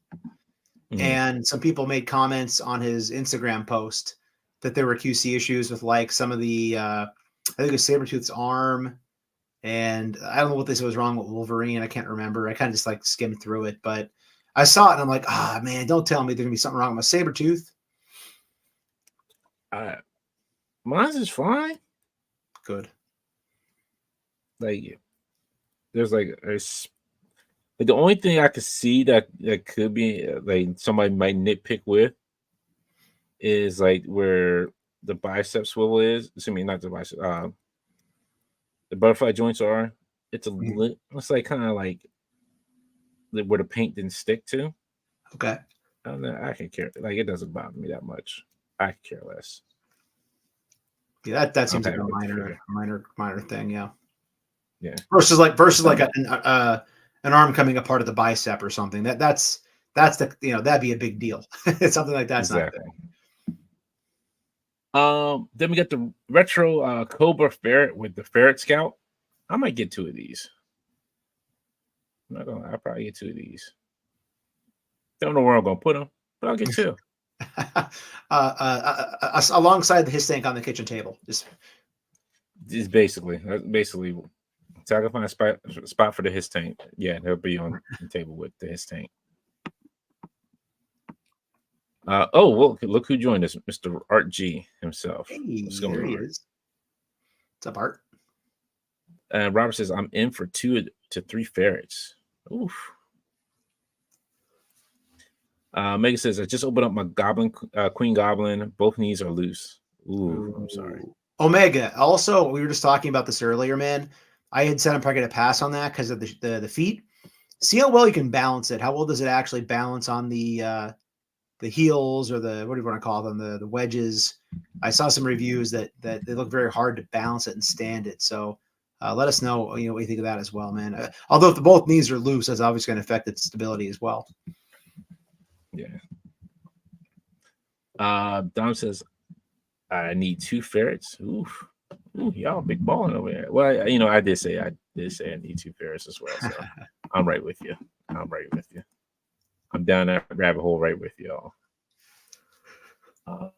And some people made comments on his Instagram post that there were QC issues with like some of the I think it was Sabretooth's arm, and I don't know what they said was wrong with Wolverine. I can't remember. I kind of just like skimmed through it, but I saw it and I'm like, man, don't tell me there's gonna be something wrong with my Sabretooth. Mine's is fine. Good. Like there's the only thing I could see that could be like somebody might nitpick with is like where the bicep swivel is. Assuming not the bicep, the butterfly joints are. It's it's like kind of like where the paint didn't stick to. Okay. I don't know. I can care. Like it doesn't bother me that much. I can care less. Yeah, that seems like a minor thing. Yeah. Yeah. Versus like an arm coming apart of the bicep or something. That's the that'd be a big deal. It's something like that's exactly. not big. Then we got the retro Cobra ferret with the ferret scout. I might get 2 of these. I'll probably get 2 of these. Don't know where I'm gonna put them, but I'll get 2. Alongside his tank on the kitchen table. Just basically so I can find a spot for the his tank. Yeah, he'll be on the table with the his tank. Well, look who joined us, Mr. Art G himself. Hey, there he is. What's up, Art? Robert says, I'm in for 2 to 3 ferrets. Oof. Megan says, I just opened up my Goblin, Queen Goblin. Both knees are loose. Ooh, I'm sorry. Omega. Also, we were just talking about this earlier, man. I had said I'm probably going to pass on that because of the feet. See how well you can balance it. How well does it actually balance on the heels or what do you want to call them? The wedges. I saw some reviews that they look very hard to balance it and stand it. So let us know, what you think of that as well, man. Although if both knees are loose, that's obviously going to affect its stability as well. Yeah. Dom says, I need 2 ferrets. Oof. Ooh, y'all big balling over here. Well, I did say I need 2 ferrets as well. So I'm right with you. I'm down that rabbit hole right with y'all. Let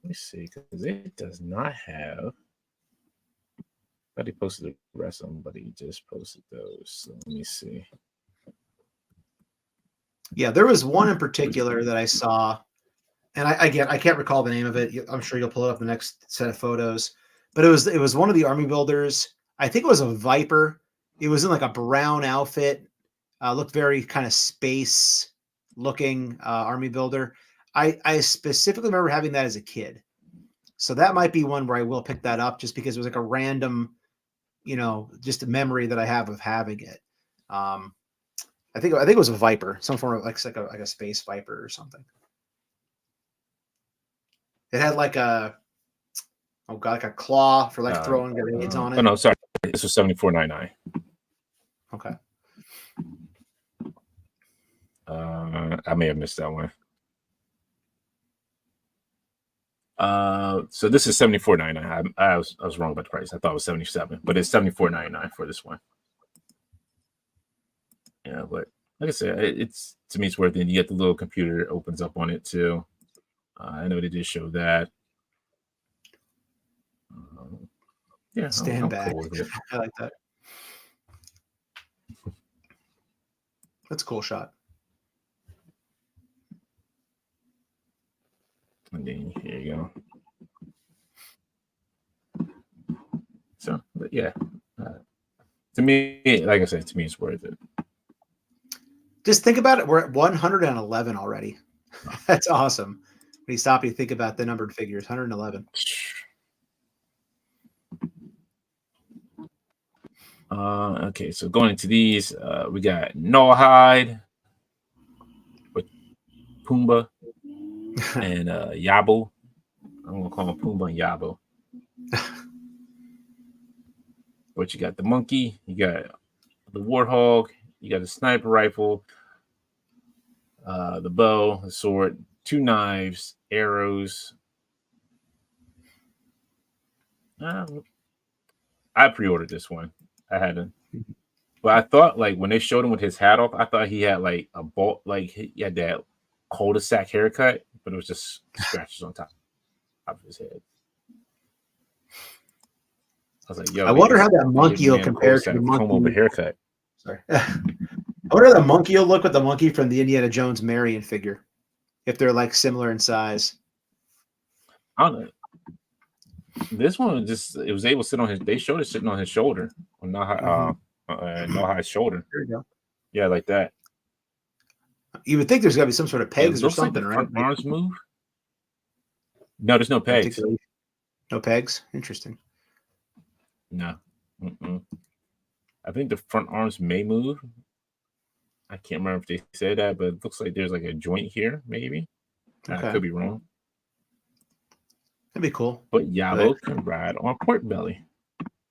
me see, because it does not have. But he posted the rest of them, but he just posted those. So let me see. Yeah, there was one in particular that I saw, and I can't recall the name of it. I'm sure you'll pull it up the next set of photos. But it was one of the army builders. I think it was a Viper. It was in like a brown outfit. Looked very kind of space looking army builder. I specifically remember having that as a kid. So that might be one where I will pick that up just because it was like a random, just a memory that I have of having it. I think it was a Viper, some form of like a space Viper or something. It had like a claw for like throwing grenades on it. Oh no, sorry, this was $74.99. Okay. I may have missed that one. So this is $74.99. I was wrong about the price. I thought it was $77, but it's $74.99 for this one. Yeah, but like I said, it's to me it's worth it. You get the little computer that opens up on it too. I know they did show that. Yeah, Stand back. Cool with it. I like that. That's a cool shot. And then here you go. So, but yeah, to me, like I said, to me, it's worth it. Just think about it. We're at 111 already. That's awesome. When you stop and you think about the numbered figures, 111. Okay, so going into these, we got Gnawhide, Pumbaa and Yabo. I'm gonna call him Pumbaa and Yabo. But you got the monkey, you got the warthog, you got the sniper rifle, the bow, the sword, 2 knives, arrows. I pre-ordered this one. I hadn't, but I thought like when they showed him with his hat off, I thought he had like a bolt, like he had that cul-de-sac haircut, but it was just scratches on top of his head. I was like, yo, I wonder how that monkey will compare to the comb over monkey. haircut. Sorry. I wonder how the monkey will look with the monkey from the Indiana Jones Marion figure, if they're like similar in size. I don't know. This one it was able to sit on his. They showed it sitting on his shoulder, on Nohai's shoulder. There you go. Yeah, like that. You would think there's got to be some sort of pegs or something, like right? Arms move. No, there's no pegs. No pegs. Interesting. No. I think the front arms may move. I can't remember if they said that, but it looks like there's like a joint here, maybe. Okay. I could be wrong. That'd be cool. But Yabo can ride on pork belly.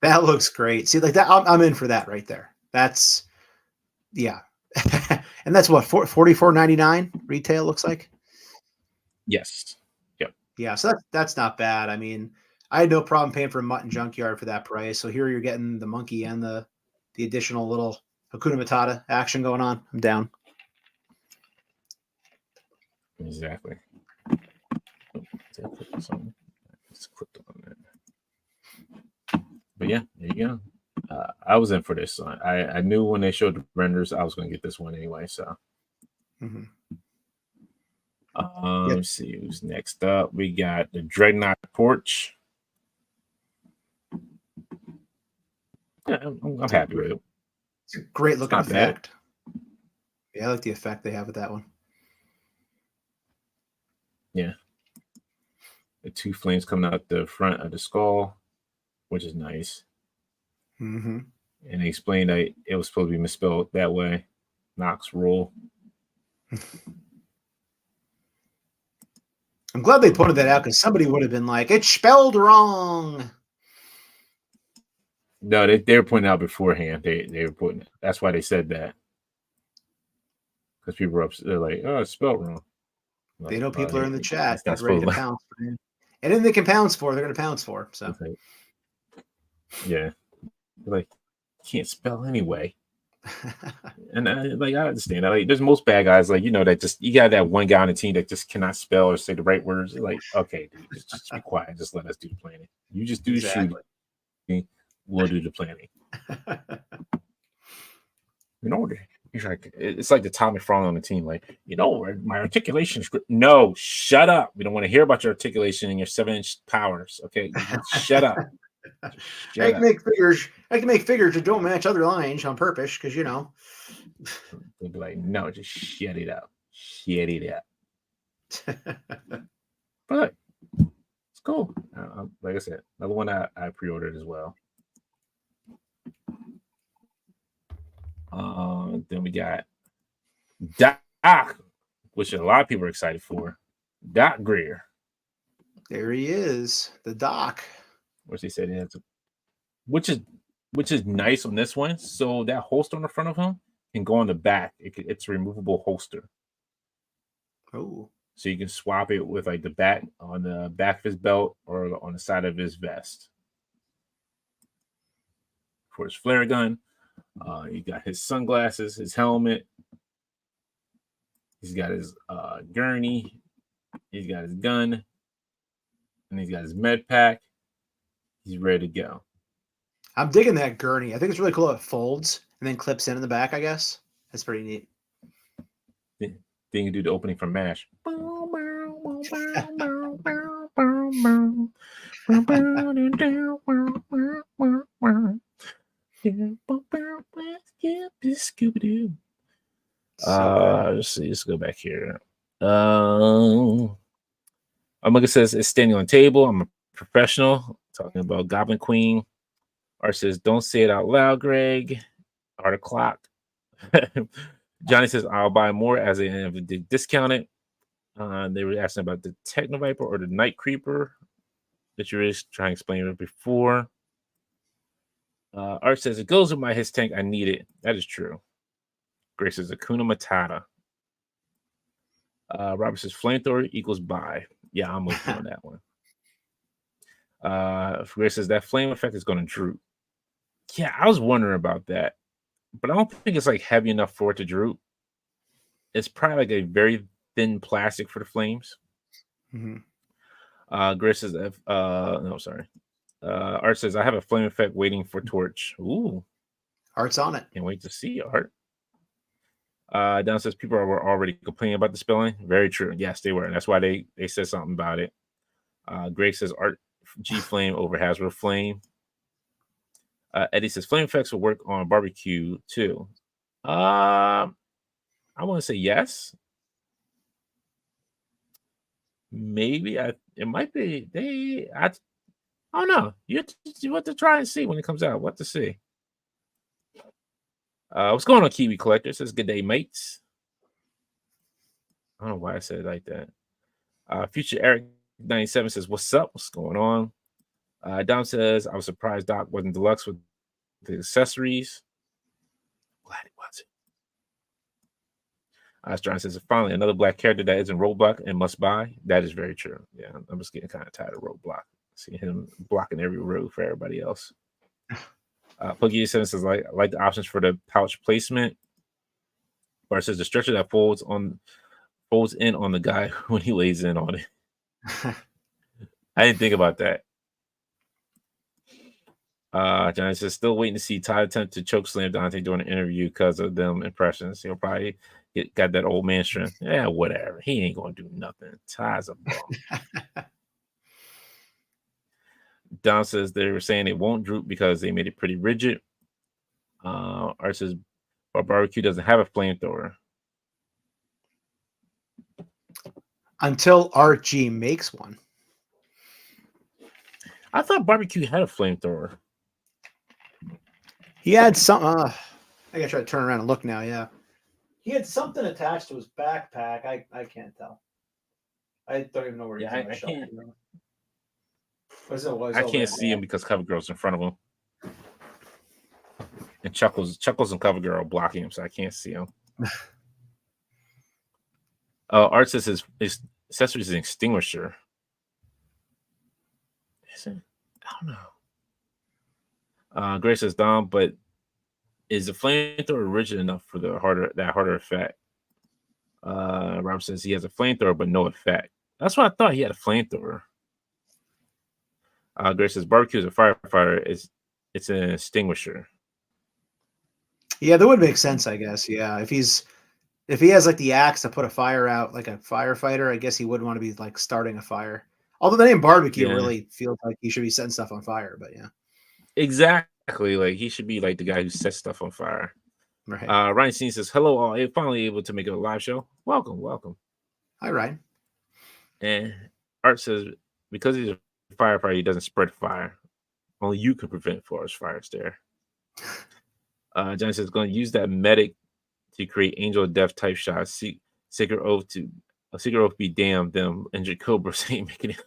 That looks great. See, like that, I'm in for that right there. That's, yeah. And that's what, $44.99 retail looks like? Yes. Yep. Yeah, so that's not bad. I mean, I had no problem paying for a Mutton Junkyard for that price. So here you're getting the monkey and the additional little Hakuna Matata action going on. I'm down. Exactly. Just clicked on that. But yeah, there you go. I was in for this one. I knew when they showed the renders, I was going to get this one anyway. So, let's see who's next up. We got the Dreadnought Porch. Yeah, I'm happy with it. It's a great looking effect. Yeah, I like the effect they have with that one. Yeah. The 2 flames coming out the front of the skull, which is nice. Mm-hmm. And they explained that it was supposed to be misspelled that way. Knox roll. I'm glad they pointed that out because somebody would have been like, it's spelled wrong. No, they were pointing out beforehand. They were putting it. That's why they said that. Because people were upset. They're like, oh, it's spelled wrong. Like, they know people are in the chat. That's ready to pounce. Man. Anything they can pounce for, they're going to pounce for. So, yeah. They're like, can't spell anyway. And I understand that. Like, there's most bad guys, like, that just, you got that one guy on the team that just cannot spell or say the right words. You're like, okay, dude, just be quiet. Just let us do the planning. You just do the shooting. We'll do the planning. It's like the Tommy Frong on the team. Like, my articulation script. No, shut up. We don't want to hear about your articulation and your 7-inch powers. Okay, shut up. I can make figures that don't match other lines on purpose because they'll be like, no, just shut it up. Shut it up. But it's cool. Like I said, another one I pre-ordered as well. Then we got Doc, which a lot of people are excited for. Doc Greer. There he is, the Doc. Which they said he has, which is nice on this one. So that holster on the front of him can go on the back. It's a removable holster. Oh. So you can swap it with like the back on the back of his belt or on the side of his vest. For his flare gun. He got his sunglasses, his helmet. He's got his gurney. He's got his gun. And he's got his med pack. He's ready to go. I'm digging that gurney. I think it's really cool. It folds and then clips in the back, I guess. That's pretty neat. Then you can do the opening from MASH. Scooby-Doo. Let's see. Let's go back here. Omega says it's standing on the table. I'm a professional. Talking about Goblin Queen. Art says, don't say it out loud, Greg. Art o'clock. Johnny says, I'll buy more as a discounted. They were asking about the Techno Viper or the Night Creeper that you were trying to explain before. Art says it goes with my his tank. I need it. That is true. Grace says Akuna Matata. Robert says flamethrower equals buy. Yeah, I'm with you on that one. Grace says that flame effect is going to droop. Yeah, I was wondering about that, but I don't think it's like heavy enough for it to droop. It's probably like a very thin plastic for the flames. Mhm. Grace says, no, sorry. Art says I have a flame effect waiting for torch. Ooh, Art's on it. can't wait to see Art. Down says people were already complaining about the spelling. Very true. Yes, they were. And that's why they said something about it. Greg says Art G Flame over Hasbro Flame. Eddie says flame effects will work on barbecue too. I want to say yes. Maybe it might be I don't know. You have to try and see when it comes out. What to see. What's going on, Kiwi Collector? It says good day, mates. I don't know why I said it like that. Future Eric 97 says, what's up? What's going on? Dom says, I was surprised Doc wasn't deluxe with the accessories. Glad it wasn't. John says, finally, another black character that isn't roadblock and must buy. That is very true. Yeah, I'm just getting kind of tired of roadblock. Seeing him blocking every road for everybody else. Puggy 7 says, I like the options for the pouch placement. Or it says the stretcher that folds in on the guy when he lays in on it. I didn't think about that. John says, still waiting to see Ty attempt to choke slam Dante during an interview because of them impressions. He'll probably got that old man strength. Yeah, whatever. He ain't gonna do nothing. Ty's a bum. Don says they were saying it won't droop because they made it pretty rigid. Art says, but barbecue doesn't have a flamethrower. Until RG makes one. I thought barbecue had a flamethrower. He had some. I gotta try to turn around and look now. Yeah, he had something attached to his backpack. I can't tell. I don't even know where he's I can't. I can't see him because CoverGirl's in front of him, and Chuckles and CoverGirl are blocking him, so I can't see him. Art says his accessory is an extinguisher. Is it? I don't know. Grace says Dom, but is the flamethrower rigid enough for that harder effect? Rob says he has a flamethrower but no effect. That's what I thought. He had a flamethrower. Grace says barbecue is a firefighter. It's an extinguisher. Yeah, that would make sense, I guess. Yeah, if he has like the axe to put a fire out, like a firefighter, I guess he would want to be like starting a fire. Although the name barbecue really feels like he should be setting stuff on fire, but yeah. Exactly. Like he should be like the guy who sets stuff on fire. Right. Ryan Steen says, hello all. Finally able to make a live show. Welcome. Hi, Ryan. And Art says, because he's a firefighter, he doesn't spread fire. Only you can prevent forest fires there. John says, going to use that medic to create Angel of Death type shots. Sacred Oath be damned. Them injured Cobras ain't making it.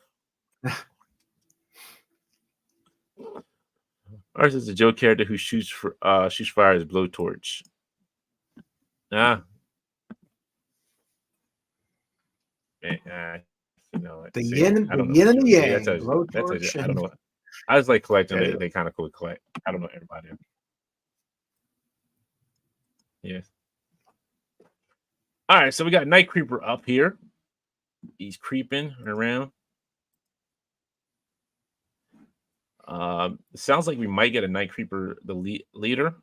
Art says, a Joe character who shoots fire as blowtorch. The yin and the yang. I don't know. I was like collecting. They kind of cool collect. I don't know everybody. Yes. All right, so we got Night Creeper up here. He's creeping around. It sounds like we might get a Night Creeper, the leader,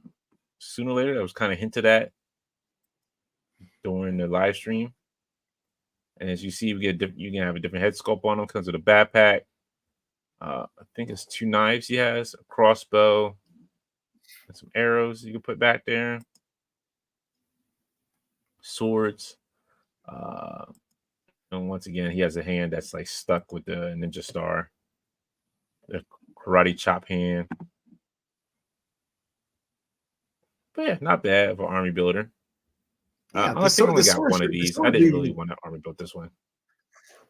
sooner or later. That was kind of hinted at during the live stream. And as you see, you can have a different head sculpt on him. Comes with a backpack. I think it's 2 knives he has, a crossbow, and some arrows you can put back there. Swords. And once again, he has a hand that's like stuck with the ninja star. The karate chop hand. But yeah, not bad for army builder. Yeah, I think I only got one of these. I didn't really want to army build this one.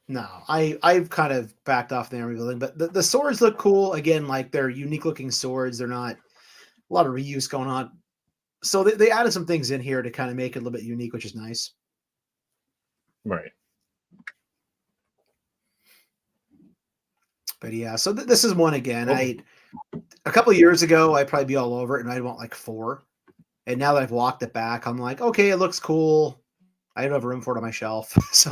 No, I've kind of backed off the army building, but the swords look cool. Again, like they're unique looking swords. They're not a lot of reuse going on. So they added some things in here to kind of make it a little bit unique, which is nice. Right. But yeah, so this is one again. Oh, A couple of years ago, I'd probably be all over it, and I'd want like 4. And now that I've walked it back, I'm like, okay, it looks cool. I don't have room for it on my shelf, so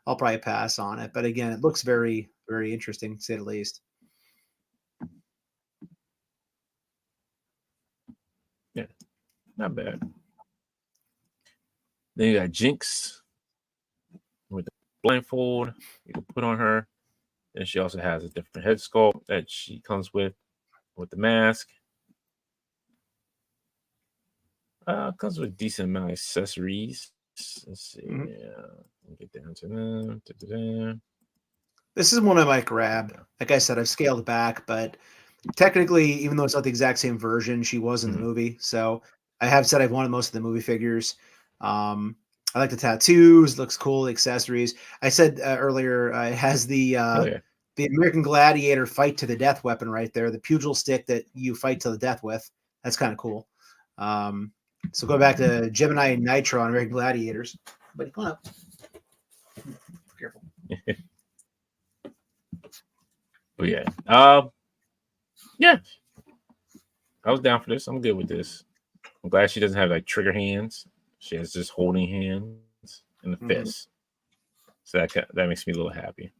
I'll probably pass on it. But again, it looks very, very interesting, to say the least. yeah, not bad. Then you got Jinx with the blindfold you can put on her. And she also has a different head sculpt that she comes with the mask. Comes with a decent amount of accessories. Let's see. Mhm. Yeah, get down to them. Da-da-da. This is one I might grab. Like I said, I've scaled back, but technically, even though it's not the exact same version, she was in the Mhm. movie. So I have said I've wanted most of the movie figures. I like the tattoos. Looks cool. The accessories. I said earlier, it has Oh yeah. the American Gladiator fight to the death weapon right there. The pugil stick that you fight to the death with. That's kind of cool. So go back to Gemini and Nitro on American Gladiators. But come on up. Careful. But yeah. Yeah. I was down for this. I'm good with this. I'm glad she doesn't have like trigger hands. She has just holding hands and a fist. So that makes me a little happy.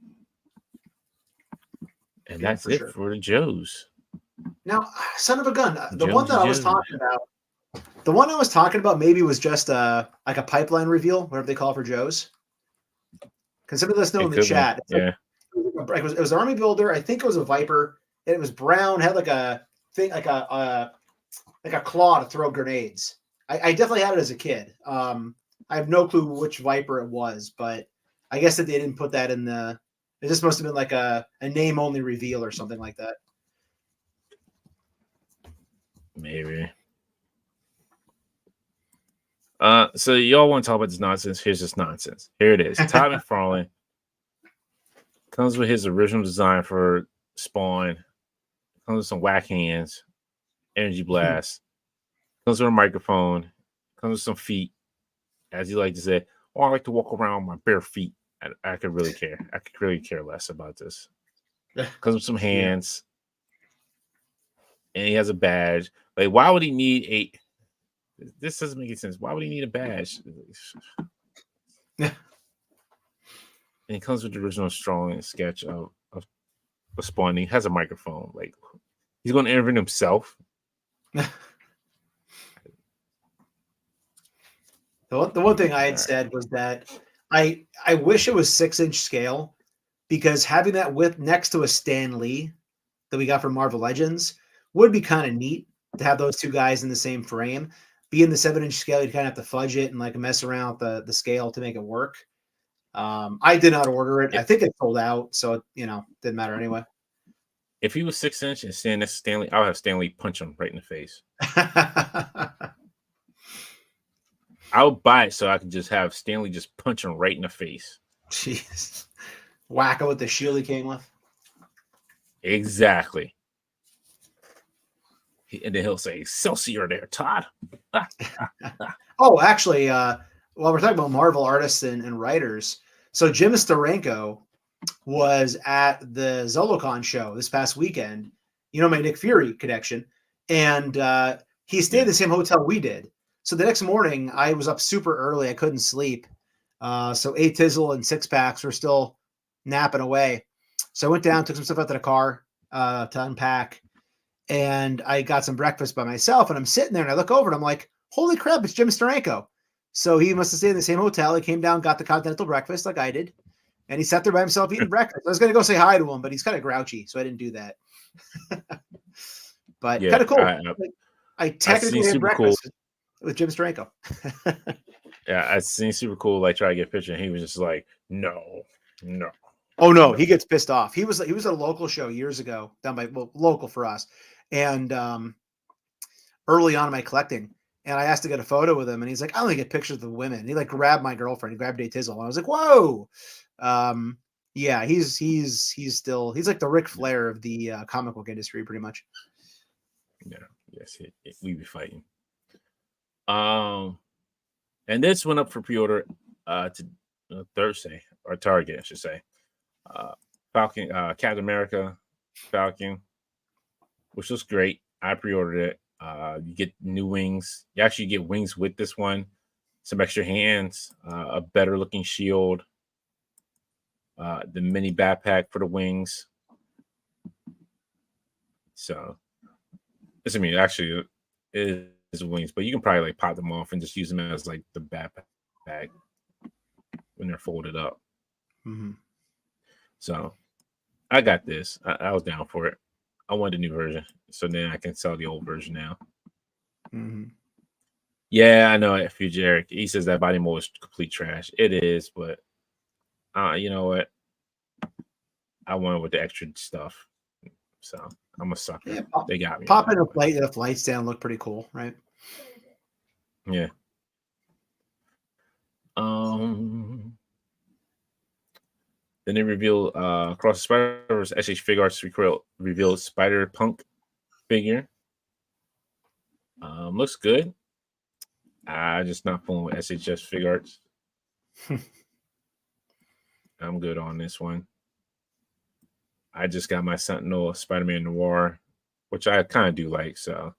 And Yeah, that's for it sure. for the Joes. Now, son of a gun, the one Jonesy that I was Joes. talking about, the one I was talking about maybe was just like a pipeline reveal, whatever they call it for Joe's. Can somebody let us know It in the could be. chat? Yeah. It was an army builder. I think it was a Viper, and it was brown. Had like a thing, like a claw to throw grenades. I definitely had it as a kid. I have no clue which Viper it was, but I guess that they didn't put that in the. It just must have been like a name only reveal or something like that. Maybe. So y'all want to talk about this nonsense? Here's this nonsense. Here it is. Todd McFarlane comes with his original design for Spawn. Comes with some whack hands, energy blast. Comes with a microphone. Comes with some feet, as you like to say. Oh, I like to walk around with my bare feet. I could really care. I could really care less about this. Comes with some hands, and he has a badge. Like, why would he need a? This doesn't make any sense. Why would he need a badge? Yeah. And it comes with the original strong sketch of Spawn. He has a microphone. Like, he's going to interview himself. The one thing I had said was that I wish it was 6-inch scale, because having that width next to a Stan Lee that we got from Marvel Legends would be kind of neat to have those two guys in the same frame. Being the 7-inch scale, you kind of have to fudge it and like mess around with the scale to make it work. I did not order it. I think it sold out, so didn't matter anyway. If he was 6-inch and standing next to Stanley, I'll have Stanley punch him right in the face. I would buy it so I could just have Stanley just punch him right in the face. Jeez. Whack him with the shield he came with. Exactly. And then he'll say, "Excelsior there, Todd." Oh, actually, while we're talking about Marvel artists and writers, so Jim Steranko was at the Zolocon show this past weekend. My Nick Fury connection. And he stayed at the same hotel we did. So the next morning, I was up super early. I couldn't sleep. So A Tizzle and Six Packs were still napping away. So I went down, took some stuff out to the car to unpack. And I got some breakfast by myself. And I'm sitting there and I look over and I'm like, holy crap, it's Jim Steranko. So he must have stayed in the same hotel. He came down, got the continental breakfast like I did. And he sat there by himself eating breakfast. I was going to go say hi to him, but he's kind of grouchy, so I didn't do that. But kind of cool. I technically had breakfast with Jim Steranko. Yeah, I seen super cool. Like, try to get a picture, and he was just like, "No." Oh no, he gets pissed off. He was at a local show years ago, down by local for us, and early on in my collecting. And I asked to get a photo with him, and he's like, "I only get pictures of the women." And he like grabbed my girlfriend, he grabbed Day Tizzle, and I was like, "Whoa!" Yeah, he's like the Ric Flair of the comic book industry, pretty much. Yeah, yes, we be fighting. And this went up for pre-order to Thursday, or Target, I should say. Uh, Falcon, Captain America, Falcon, which looks great. I pre-ordered it. You get new wings. You actually get wings with this one, some extra hands, a better looking shield, the mini backpack for the wings. So, I mean, actually, it is wings, but you can probably like pop them off and just use them as like the backpack when they're folded up. Mm-hmm. So, I got this. I was down for it. I want a new version, so then I can sell the old version now. Mm-hmm. Yeah, I know. Future Eric, he says that body mold is complete trash. It is, but you know what? I want it with the extra stuff, so I'm a sucker. Yeah, They got me. Popping a flight stand looked pretty cool, right? Yeah. Then they reveal Across the Spider-Verse SH Fig Arts revealed Spider Punk figure. Looks good. I just not fooling with SHS Fig Arts. I'm good on this one. I just got my Sentinel Spider-Man Noir, which I kind of do like. So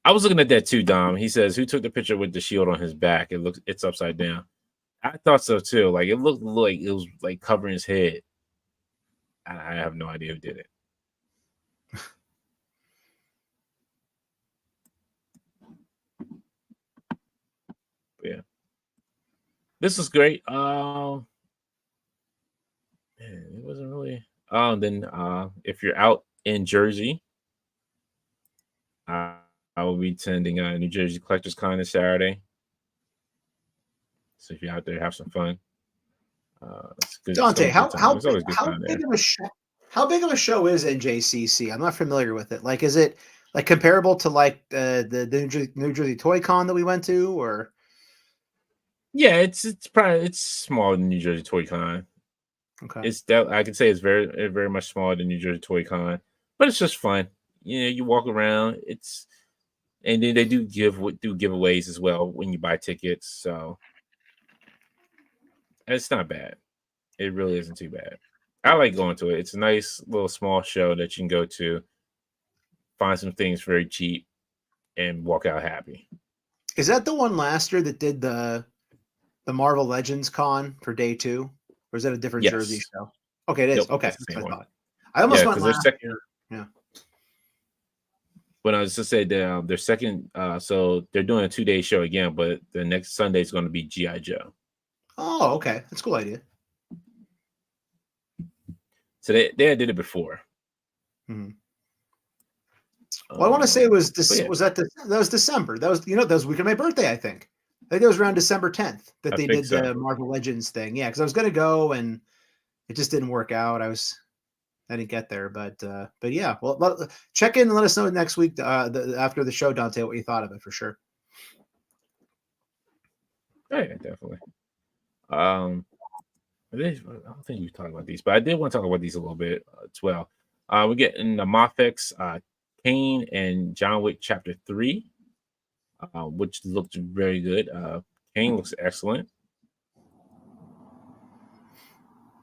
I was looking at that too, Dom. He says, "Who took the picture with the shield on his back? It's upside down." I thought so too. Like it looked like it was like covering his head. I have no idea who did it. But yeah, this is great. Man, it wasn't really. Then if you're out in Jersey, I will be attending New Jersey Collectors Con this Saturday. So if you're out there, have some fun. It's good. Dante, It's always good time there. How big of a show is NJCC? I'm not familiar with it. Like, is it like comparable to like the New Jersey Toy Con that we went to, or? Yeah, it's probably it's smaller than New Jersey Toy Con. Okay. It's that I can say it's very much smaller than New Jersey Toy Con, but it's just fun. You know, you walk around. And then they do giveaways as well when you buy tickets. So it's not bad. It really isn't too bad. I like going to it. It's a nice little small show that you can go to, find some things very cheap, and walk out happy. Is that the one last year that did the Marvel Legends Con for day 2? Or is that a different Jersey Yes. show? Okay, it is. Nope, Okay, it's the that's same what I one. thought. I almost went because their last second. year. Yeah. When I was to say their second, so they're doing a 2-day show again, but the next Sunday is going to be GI Joe. Oh, okay, that's a cool idea. So they did it before. Mm-hmm. Well, I want to say it was this. Yeah. That was December. That was that was week of my birthday. I think that was around December 10th that they did the Marvel Legends thing. Yeah, because I was gonna go and it just didn't work out. I didn't get there, but yeah. Well, check in and let us know next week after the show, Dante, what you thought of it for sure. Oh, yeah, definitely. I don't think we talked about these, but I did want to talk about these a little bit as well. We're getting the Mofex, Kane and John Wick Chapter 3, which looks very good. Kane looks excellent.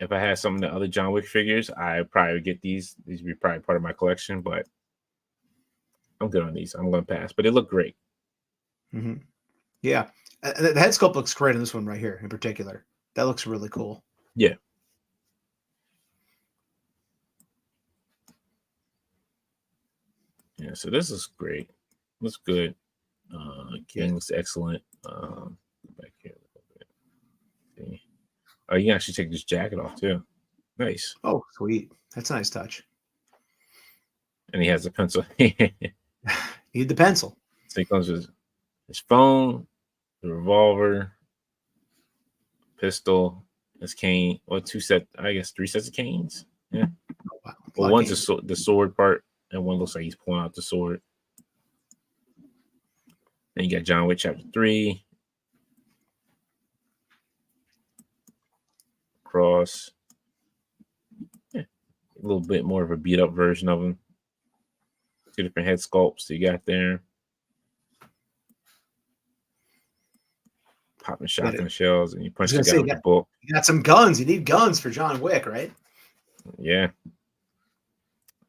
If I had some of the other John Wick figures, I probably would get these. These would be probably part of my collection, but I'm good on these. I'm going to pass, but they look great. Mm-hmm. Yeah. The head sculpt looks great in this one right here in particular. That looks really cool. Yeah. Yeah, so this is great. Looks good. King looks excellent. Back here a little bit. See. Oh, you can actually take this jacket off too. Nice. Oh, sweet. That's a nice touch. And he has a pencil. Need the pencil. So he comes with his phone, the revolver, pistol, his cane. Well, 3 sets of canes. Yeah. Oh, wow. Well, one's the sword part, and one looks like he's pulling out the sword. Then you got John Wick Chapter 3. across. Yeah, a little bit more of a beat up version of him. 2 different head sculpts you got there. Popping shotgun shells, and you punch the guy with the book. You got some guns. You need guns for John Wick, right? Yeah.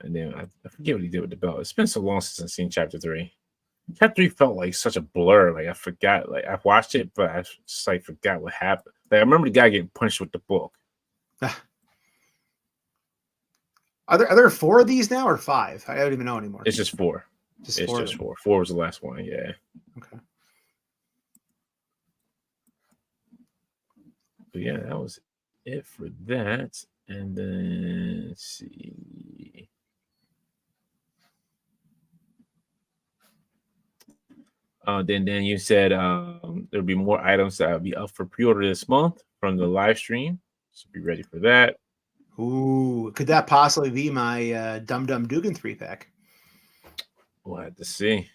And then I forget what he did with the belt. It's been so long since I've seen Chapter 3. Chapter 3 felt like such a blur. Like I forgot. Like I watched it, but I just like forgot what happened. Like I remember the guy getting punched with the book. Are there 4 of these now or 5? I don't even know anymore. It's just 4. It's just 4. 4 was the last one. Yeah. Okay. But yeah, that was it for that. And then let's see. Then you said there'll be more items that will be up for pre-order this month from the live stream. So be ready for that. Ooh, could that possibly be my Dum Dum Dugan 3-pack? We'll have to see.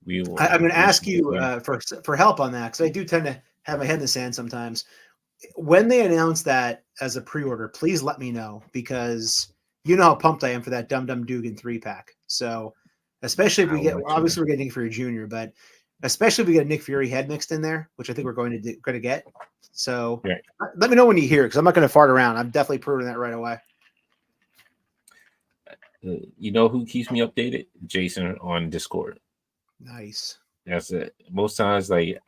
I'm going to ask you for help on that, because I do tend to have my head in the sand sometimes. When they announce that as a pre-order, please let me know, because you know how pumped I am for that Dum Dum Dugan 3-pack. So especially if we get, obviously we're getting Nick Fury Jr., but especially if we get a Nick Fury head mixed in there, which I think we're going to get. So let me know when you hear it, because I'm not going to fart around. I'm definitely proving that right away. You know who keeps me updated? Jason on Discord. Nice. That's it. Most times, like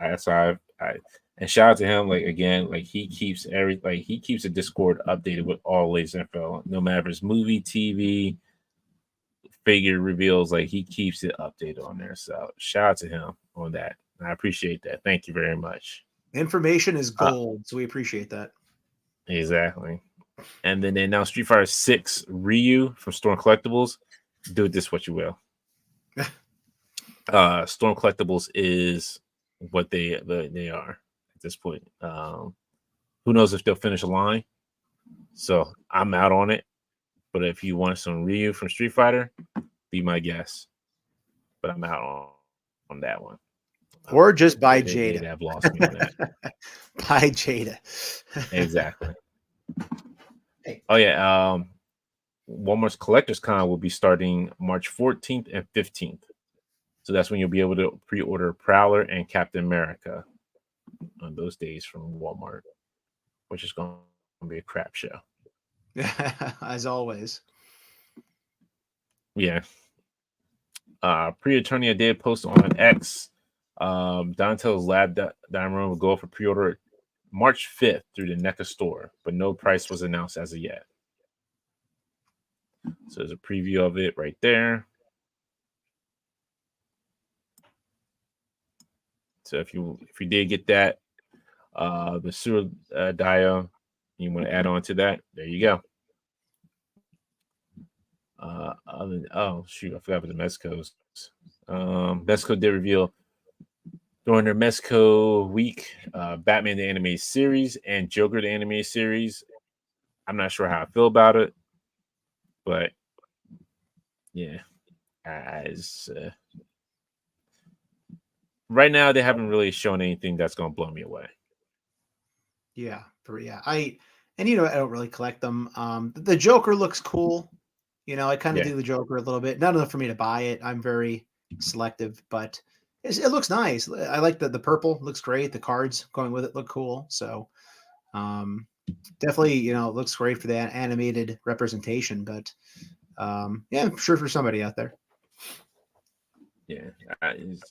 and shout out to him. Like again, like he keeps the Discord updated with all latest info, no matter if it's movie, TV, figure reveals. Like he keeps it updated on there. So shout out to him on that. I appreciate that. Thank you very much. Information is gold, so we appreciate that. Exactly. And then they announced Street Fighter 6 Ryu from Storm Collectibles. Do with this what you will. Storm Collectibles is what they are at this point. Who knows if they'll finish a line? So I'm out on it. But if you want some Ryu from Street Fighter, be my guest. But I'm out on that one. Or just buy Jada. They have lost me on that. Buy Jada. Exactly. Oh yeah. Walmart's Collectors Con will be starting March 14th and 15th. So that's when you'll be able to pre-order Prowler and Captain America on those days from Walmart, which is going to be a crap show. As always. Yeah. Pre-Attorney I did post on X. Donatello's Lab Diamond Room will go for pre-order March 5th through the NECA store, but no price was announced as of yet. So there's a preview of it right there. So if you did get that, the sewer dia, you want to add on to that, there you go. Oh shoot, I forgot about the Mezcos. Mezco did reveal during their Mezco week, Batman the Animated Series and Joker the Animated Series. I'm not sure how I feel about it, but yeah, right now they haven't really shown anything that's going to blow me away. Yeah, I don't really collect them. The Joker looks cool. I kind of do the Joker a little bit. Not enough for me to buy it. I'm very selective, but it looks nice. I like the purple. It looks great. The cards going with it look cool. So definitely, it looks great for the animated representation. But yeah, I'm sure for somebody out there. Yeah,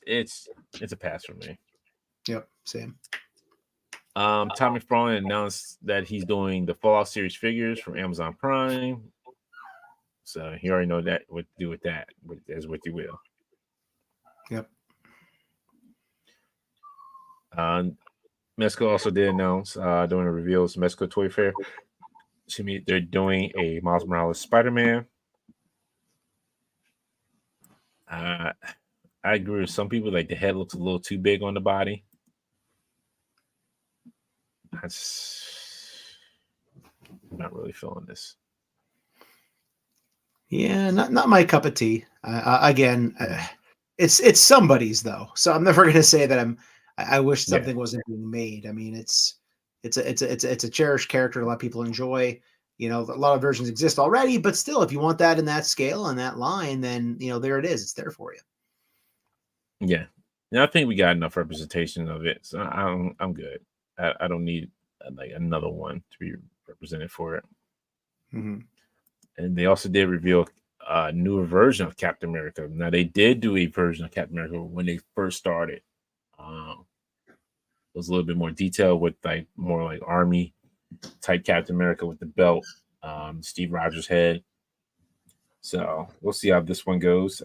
it's a pass for me. Yep, same. Tommy Frohman announced that he's doing the Fallout series figures from Amazon Prime. So you already know that what to do with that, as what you will. Yep. Mezco also did announce during the reveals Mezco Toy Fair. They're doing a Miles Morales Spider-Man. I agree with some people, like the head looks a little too big on the body. I'm not really feeling this. Yeah, not my cup of tea. Again, it's somebody's though, so I'm never going to say that I wish something wasn't being made. I mean, it's It's a cherished character a lot of people enjoy. You know, a lot of versions exist already, but still, if you want that in that scale and that line, then there it is. It's there for you. Yeah. Yeah, I think we got enough representation of it, so I'm good. I don't need like another one to be represented for it. Mm-hmm. And they also did reveal a newer version of Captain America. Now they did do a version of Captain America when they first started. It was a little bit more detailed with like more like army type Captain America with the belt, Steve Rogers head. So we'll see how this one goes.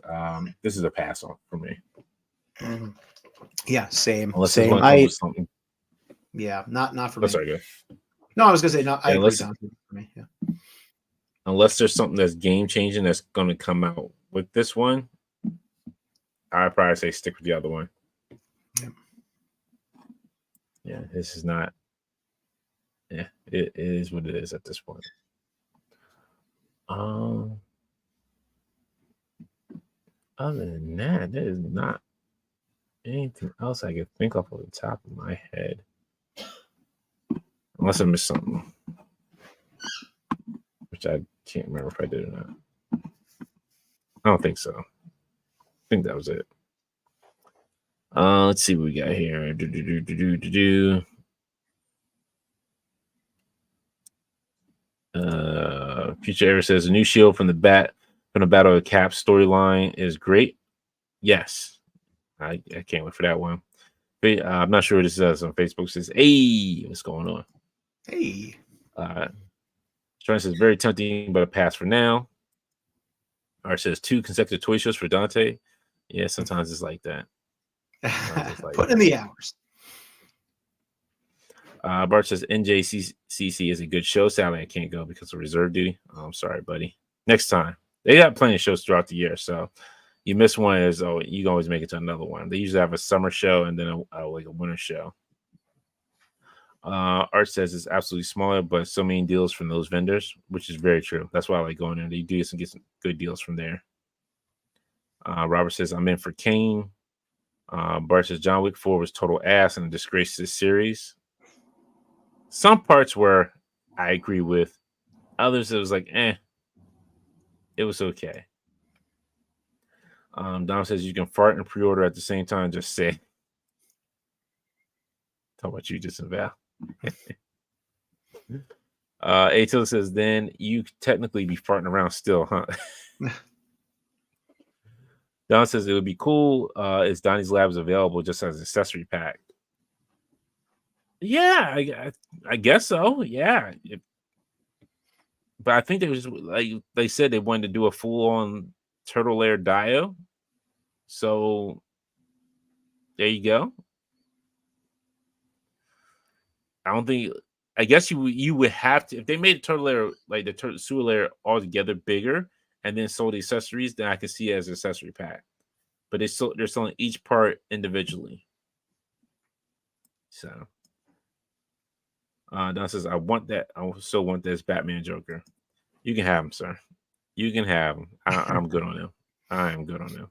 This is a pass on for me. Mm-hmm. Yeah, same. Unless this one comes with something. Yeah, not for Oh, me. sorry, good. No, I was gonna say no. I agree, unless Don. For me, yeah. unless there's something that's game changing that's going to come out with this one, I'd probably say stick with the other one. Yeah. Yeah, this is not. Yeah, it is what it is at this point. Other than that, there is not anything else I can think of the top of my head. Unless I missed something. Which I can't remember if I did or not. I don't think so. I think that was it. Let's see what we got here. Future Era says a new shield from the Battle of Cap storyline is great. Yes. I can't wait for that one. But, I'm not sure what this says on Facebook. It says, hey, what's going on? Hey. Sean says very tempting, but a pass for now. Art says 2 consecutive toy shows for Dante. Yeah, sometimes it's like that. Put in the hours. Bart says NJCC is a good show. Sadly, I can't go because of reserve duty. Oh, I'm sorry, buddy. Next time. They got plenty of shows throughout the year, so you miss one is you can always make it to another one. They usually have a summer show and then like a winter show. Art says it's absolutely smaller, but so many deals from those vendors, which is very true. That's why I like going there. They do get some good deals from there. Robert says I'm in for Kane. Bart says John Wick 4 was total ass and a disgrace to the series. Some parts were I agree with. Others it was like it was okay. Dom says you can fart and pre-order at the same time. Just say. Talk about you, just Val. Atil says then you technically be farting around still, huh? Don says it would be cool. Is Donnie's Labs available just as an accessory pack? Yeah, I guess so. Yeah, but I think they was like they said they wanted to do a full on turtle layer dio. So there you go. I don't think. I guess you would have to if they made the turtle layer like the sewer layer altogether bigger and then sold the accessories. Then I can see it as an accessory pack. But they're selling each part individually. So Don says I want that. I still want this Batman Joker. You can have him, sir. You can have him. I'm good on him. I am good on him.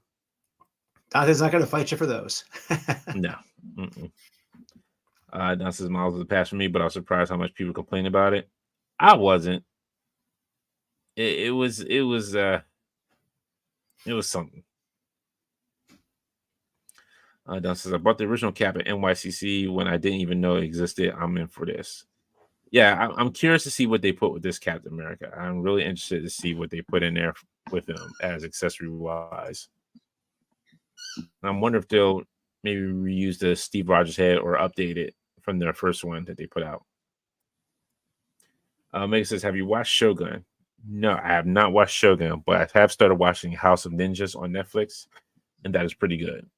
Dante's not going to fight you for those. No. Don says Miles was a pass for me, but I was surprised how much people complain about it. I wasn't. It was something. Don says I bought the original cap at NYCC when I didn't even know it existed. I'm in for this. Yeah, I'm curious to see what they put with this Captain America. I'm really interested to see what they put in there with him as accessory wise. I'm wondering if they'll maybe reuse the Steve Rogers head or update it from their first one that they put out. Megan says, have you watched Shogun? No, I have not watched Shogun, but I have started watching House of Ninjas on Netflix, and that is pretty good.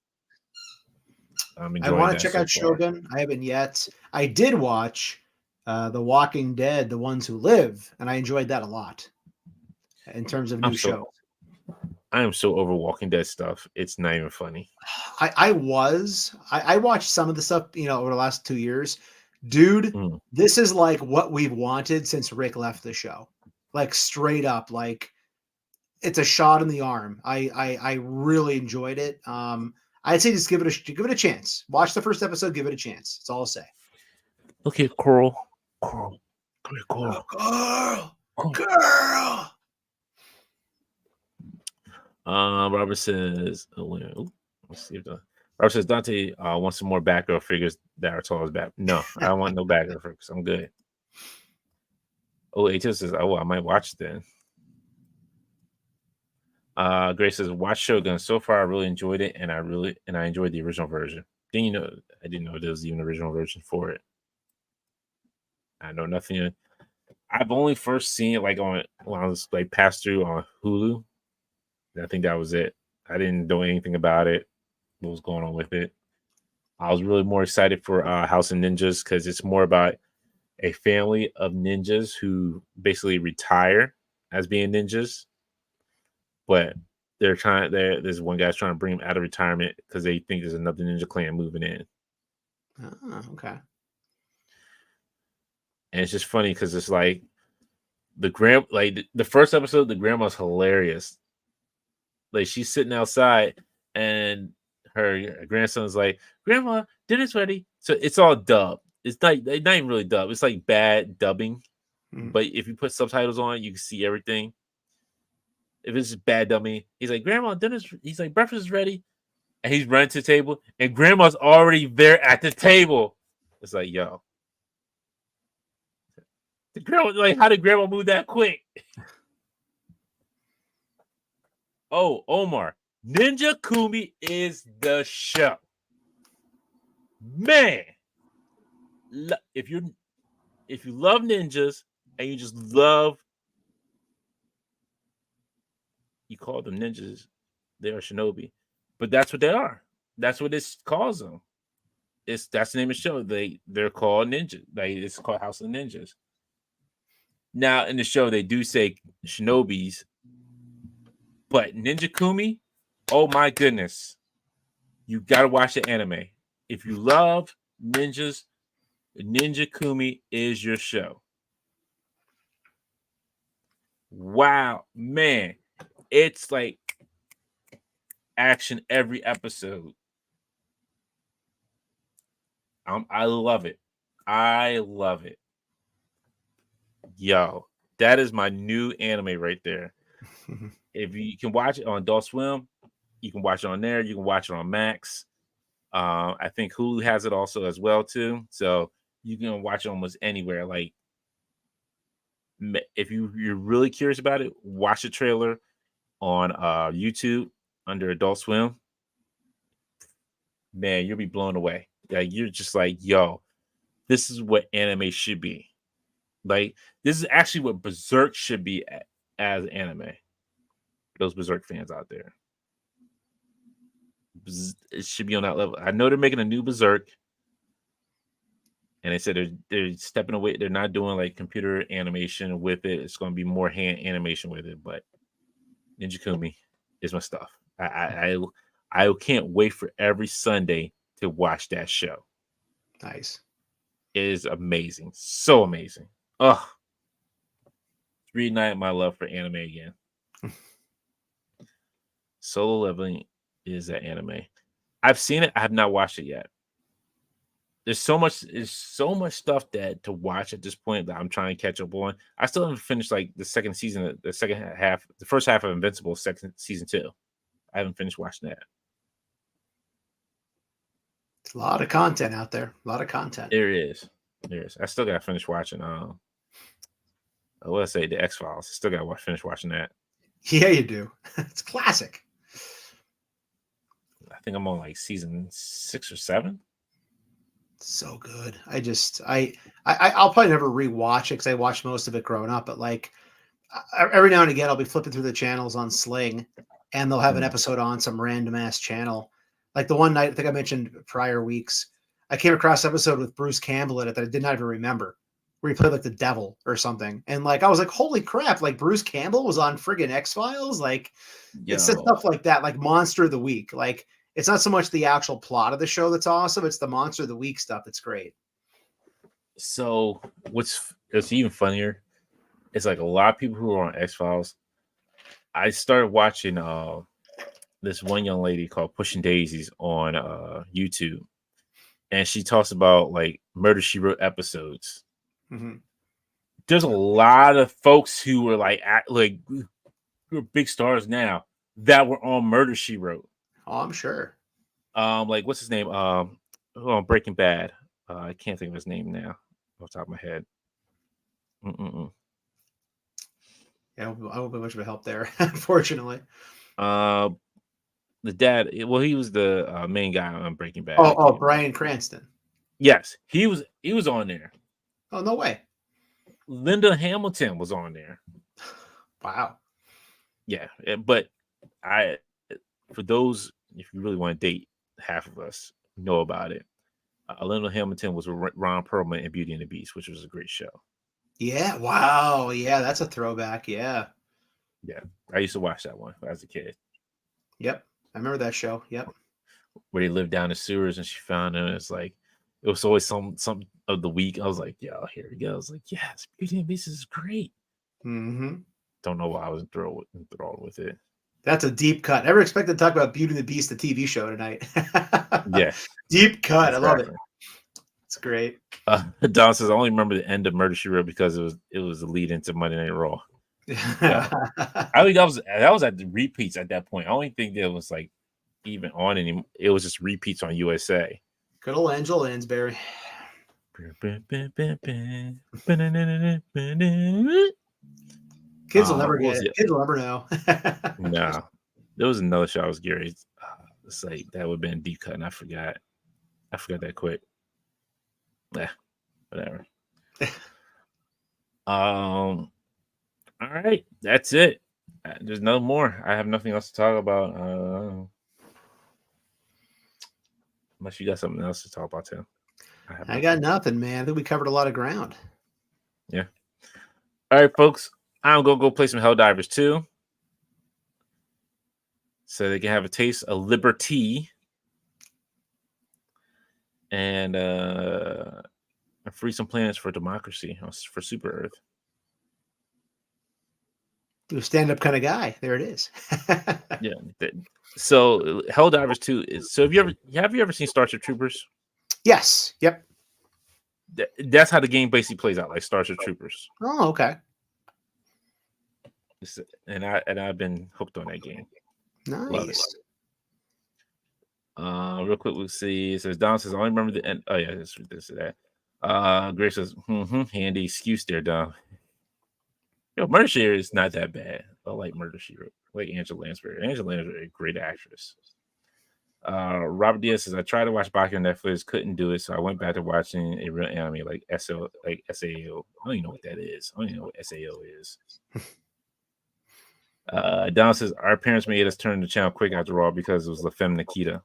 I want to check out Shogun. I haven't yet. I did watch The Walking Dead, The Ones Who Live, and I enjoyed that a lot in terms of new shows. I am so over Walking Dead stuff. It's not even funny. I watched some of the stuff, over the last 2 years. Dude, this is like what we've wanted since Rick left the show. Like straight up, like it's a shot in the arm. I really enjoyed it. I'd say just give it a chance. Watch the first episode, give it a chance. That's all I'll say. Okay, Coral. Coral. Come here, Coral. Girl, Coral. girl. Robert says, let's see if the Robert says Dante wants some more Batgirl figures that are tall as Bat. No, I don't want no Batgirl figures. I'm good. Oh, ATO says, oh, I might watch it then. Grace says, watch Shogun. So far, I really enjoyed it, and I enjoyed the original version. I didn't know there was even an original version for it. I know nothing. I've only first seen it like when I was like passed through on Hulu. I think that was it. I didn't know anything about it. What was going on with it? I was really more excited for House of Ninjas because it's more about a family of ninjas who basically retire as being ninjas, but there's one guy's trying to bring him out of retirement because they think there's another ninja clan moving in. Oh, okay. And it's just funny because it's like the first episode, the grandma's hilarious. Like she's sitting outside and her grandson's like, "Grandma, dinner's ready." So it's all dubbed. It's not even really dubbed. It's like bad dubbing. But if you put subtitles on, you can see everything. If it's just bad dubbing, he's like, "Grandma, dinner's." He's like, "Breakfast is ready," and he's running to the table, and Grandma's already there at the table. It's like, yo, the grandma, like, how did Grandma move that quick? Oh, Omar, Ninja Kumi is the show. Man, if you love ninjas and you just love, you call them ninjas, they are shinobi, but that's what they are. That's what this calls them. That's the name of the show. They're called ninjas. Like it's called House of Ninjas. Now in the show they do say shinobis, but Ninja Kumi, oh my goodness, you gotta watch the anime. If you love ninjas, Ninja Kumi is your show. Wow, man, it's like action every episode. I love it. I love it. Yo, that is my new anime right there. If you can watch it on Adult Swim, you can watch it on there. You can watch it on Max. I think Hulu has it also as well too. So you can watch it almost anywhere. Like if you're really curious about it, watch the trailer on YouTube under Adult Swim. Man, you'll be blown away. Like you're just like, yo, this is what anime should be. Like this is actually what Berserk should be as anime. Those Berserk fans out there, it should be on that level. I know they're making a new Berserk, and they said they're stepping away. They're not doing like computer animation with it. It's going to be more hand animation with it. But Ninja Kumi is my stuff. I can't wait for every Sunday to watch that show. Nice. It is amazing, so amazing. Oh, reignite my love for anime again. Solo Leveling is that anime. I've seen it. I have not watched it yet. There's so much stuff that to watch at this point that I'm trying to catch up on. I still haven't finished like the second season, the first half of Invincible, season 2. I haven't finished watching that. It's a lot of content out there. A lot of content. There is. I still gotta finish watching. Let's say the X-Files. Still gotta finish watching that. Yeah, you do. It's classic. I think I'm on like season 6 or 7. So good. I'll probably never rewatch it because I watched most of it growing up. But like every now and again, I'll be flipping through the channels on Sling, and they'll have an episode on some random ass channel. Like the one night, I think I mentioned prior weeks, I came across an episode with Bruce Campbell in it that I did not even remember, where he played like the devil or something. And like I was like, holy crap! Like Bruce Campbell was on friggin' X-Files. Like it's stuff like that, like Monster of the Week. Like it's not so much the actual plot of the show that's awesome; it's the Monster of the Week stuff that's great. So it's even funnier. It's like a lot of people who are on X-Files. I started watching this one young lady called Pushing Daisies on YouTube, and she talks about like Murder She Wrote episodes. Mm-hmm. There's a lot of folks who were like who are big stars now that were on Murder She Wrote. Oh, I'm sure. Like what's his name? On Breaking Bad. I can't think of his name now off the top of my head. Mm-mm-mm. Yeah, I won't be much of a help there, unfortunately. Uh, the dad. Well, he was the main guy on Breaking Bad. Oh, Bryan Cranston. Yes, he was on there. Oh, no way. Linda Hamilton was on there. Wow. Yeah, but for those, if you really want to date half of us, know about it. Linda Hamilton was with Ron Perlman in Beauty and the Beast, which was a great show. Yeah. Wow. Yeah, that's a throwback. Yeah. Yeah, I used to watch that one as a kid. Yep, I remember that show. Yep. Where they lived down the sewers, and she found him. It's like it was always some of the week. I was like, "Yo, here he goes!" Like, yes, Beauty and the Beast is great. Mm-hmm. Don't know why I was enthralled with it. That's a deep cut. Never expected to talk about Beauty and the Beast, the TV show tonight. Yeah, deep cut. that's I love right. it. It's great. Don says, "I only remember the end of Murder She Wrote because it was the lead into Monday Night Raw." Yeah. I think that was at the repeats at that point. I don't think that was like even on anymore. It was just repeats on USA. Good old Angela Lansbury. Kids will never get it. Kids will never know. No, there was another show I was Gary. It's like that would have been deep cut, and I forgot. I forgot that quick. Yeah, whatever. All right, that's it. There's no more. I have nothing else to talk about. Unless you got something else to talk about, Tim. I got nothing, man. I think we covered a lot of ground. Yeah. All right, folks. I'm gonna go play some Helldivers 2, so they can have a taste of liberty and free some planets for democracy for Super Earth. You're a stand-up kind of guy. There it is. Yeah. So Helldivers 2 is. So have you ever seen Starship Troopers? Yes. Yep. That's how the game basically plays out, like Starship Troopers. Oh, okay. And I've been hooked on that game. Nice. Love it. Real quick, we'll see. It says Don says I only remember the end. Oh yeah, this that. Grace says, handy excuse there, Don. Yo, Murder She Wrote is not that bad. I like Murder She Wrote. Like Angela Lansbury. Angela Lansbury, a great actress. Robert Diaz says I tried to watch Baki on Netflix, couldn't do it, so I went back to watching a real anime like SAO. I don't even know what that is. I don't even know what SAO is. Don says our parents made us turn the channel quick after all because it was La Femme Nikita.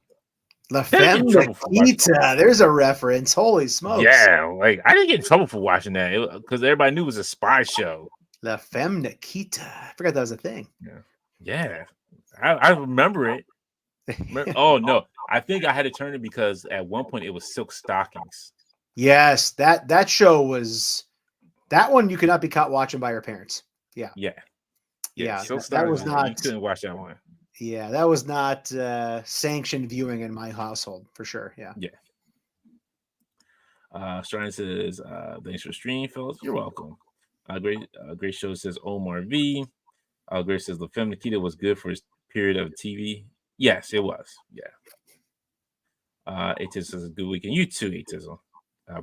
La Femme Nikita. There's a reference. Holy smokes! Yeah, like I didn't get in trouble for watching that because everybody knew it was a spy show. La Femme Nikita. I forgot that was a thing. Yeah. I remember it. Oh no, I think I had to turn it because at one point it was Silk Stockings. Yes, that show was that one you could not be caught watching by your parents. Yeah. That was not. You couldn't watch that one. Yeah, that was not sanctioned viewing in my household for sure. Yeah. Strine says, "Thanks for streaming, fellas. You're welcome." Great show says Omar V. Grace says La Femme Nikita was good for his period of TV. Yes, it was. Yeah. Atiz says a good weekend. You too, Atiz.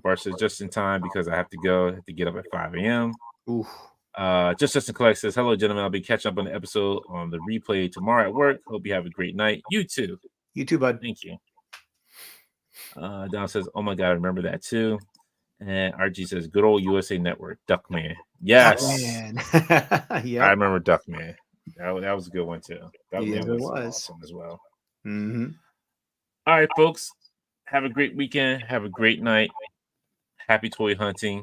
Bart says just in time because I have to go. I have to get up at 5 a.m. Oof. Justin Collect says, hello, gentlemen. I'll be catching up on the episode on the replay tomorrow at work. Hope you have a great night. You too. You too, bud. Thank you. Don says, oh my God, I remember that too. And RG says, good old USA Network, Duckman. Yes. Duckman. Yep. I remember Duckman. That was a good one too. Duckman was awesome as well. Mm-hmm. All right, folks. Have a great weekend. Have a great night. Happy toy hunting.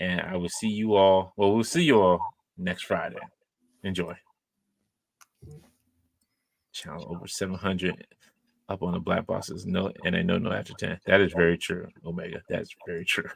And I will see you all. Well, we'll see you all next Friday. Enjoy. Channel over 700 up on the black boxes. No, and I know no after 10. That is very true, Omega. That's very true.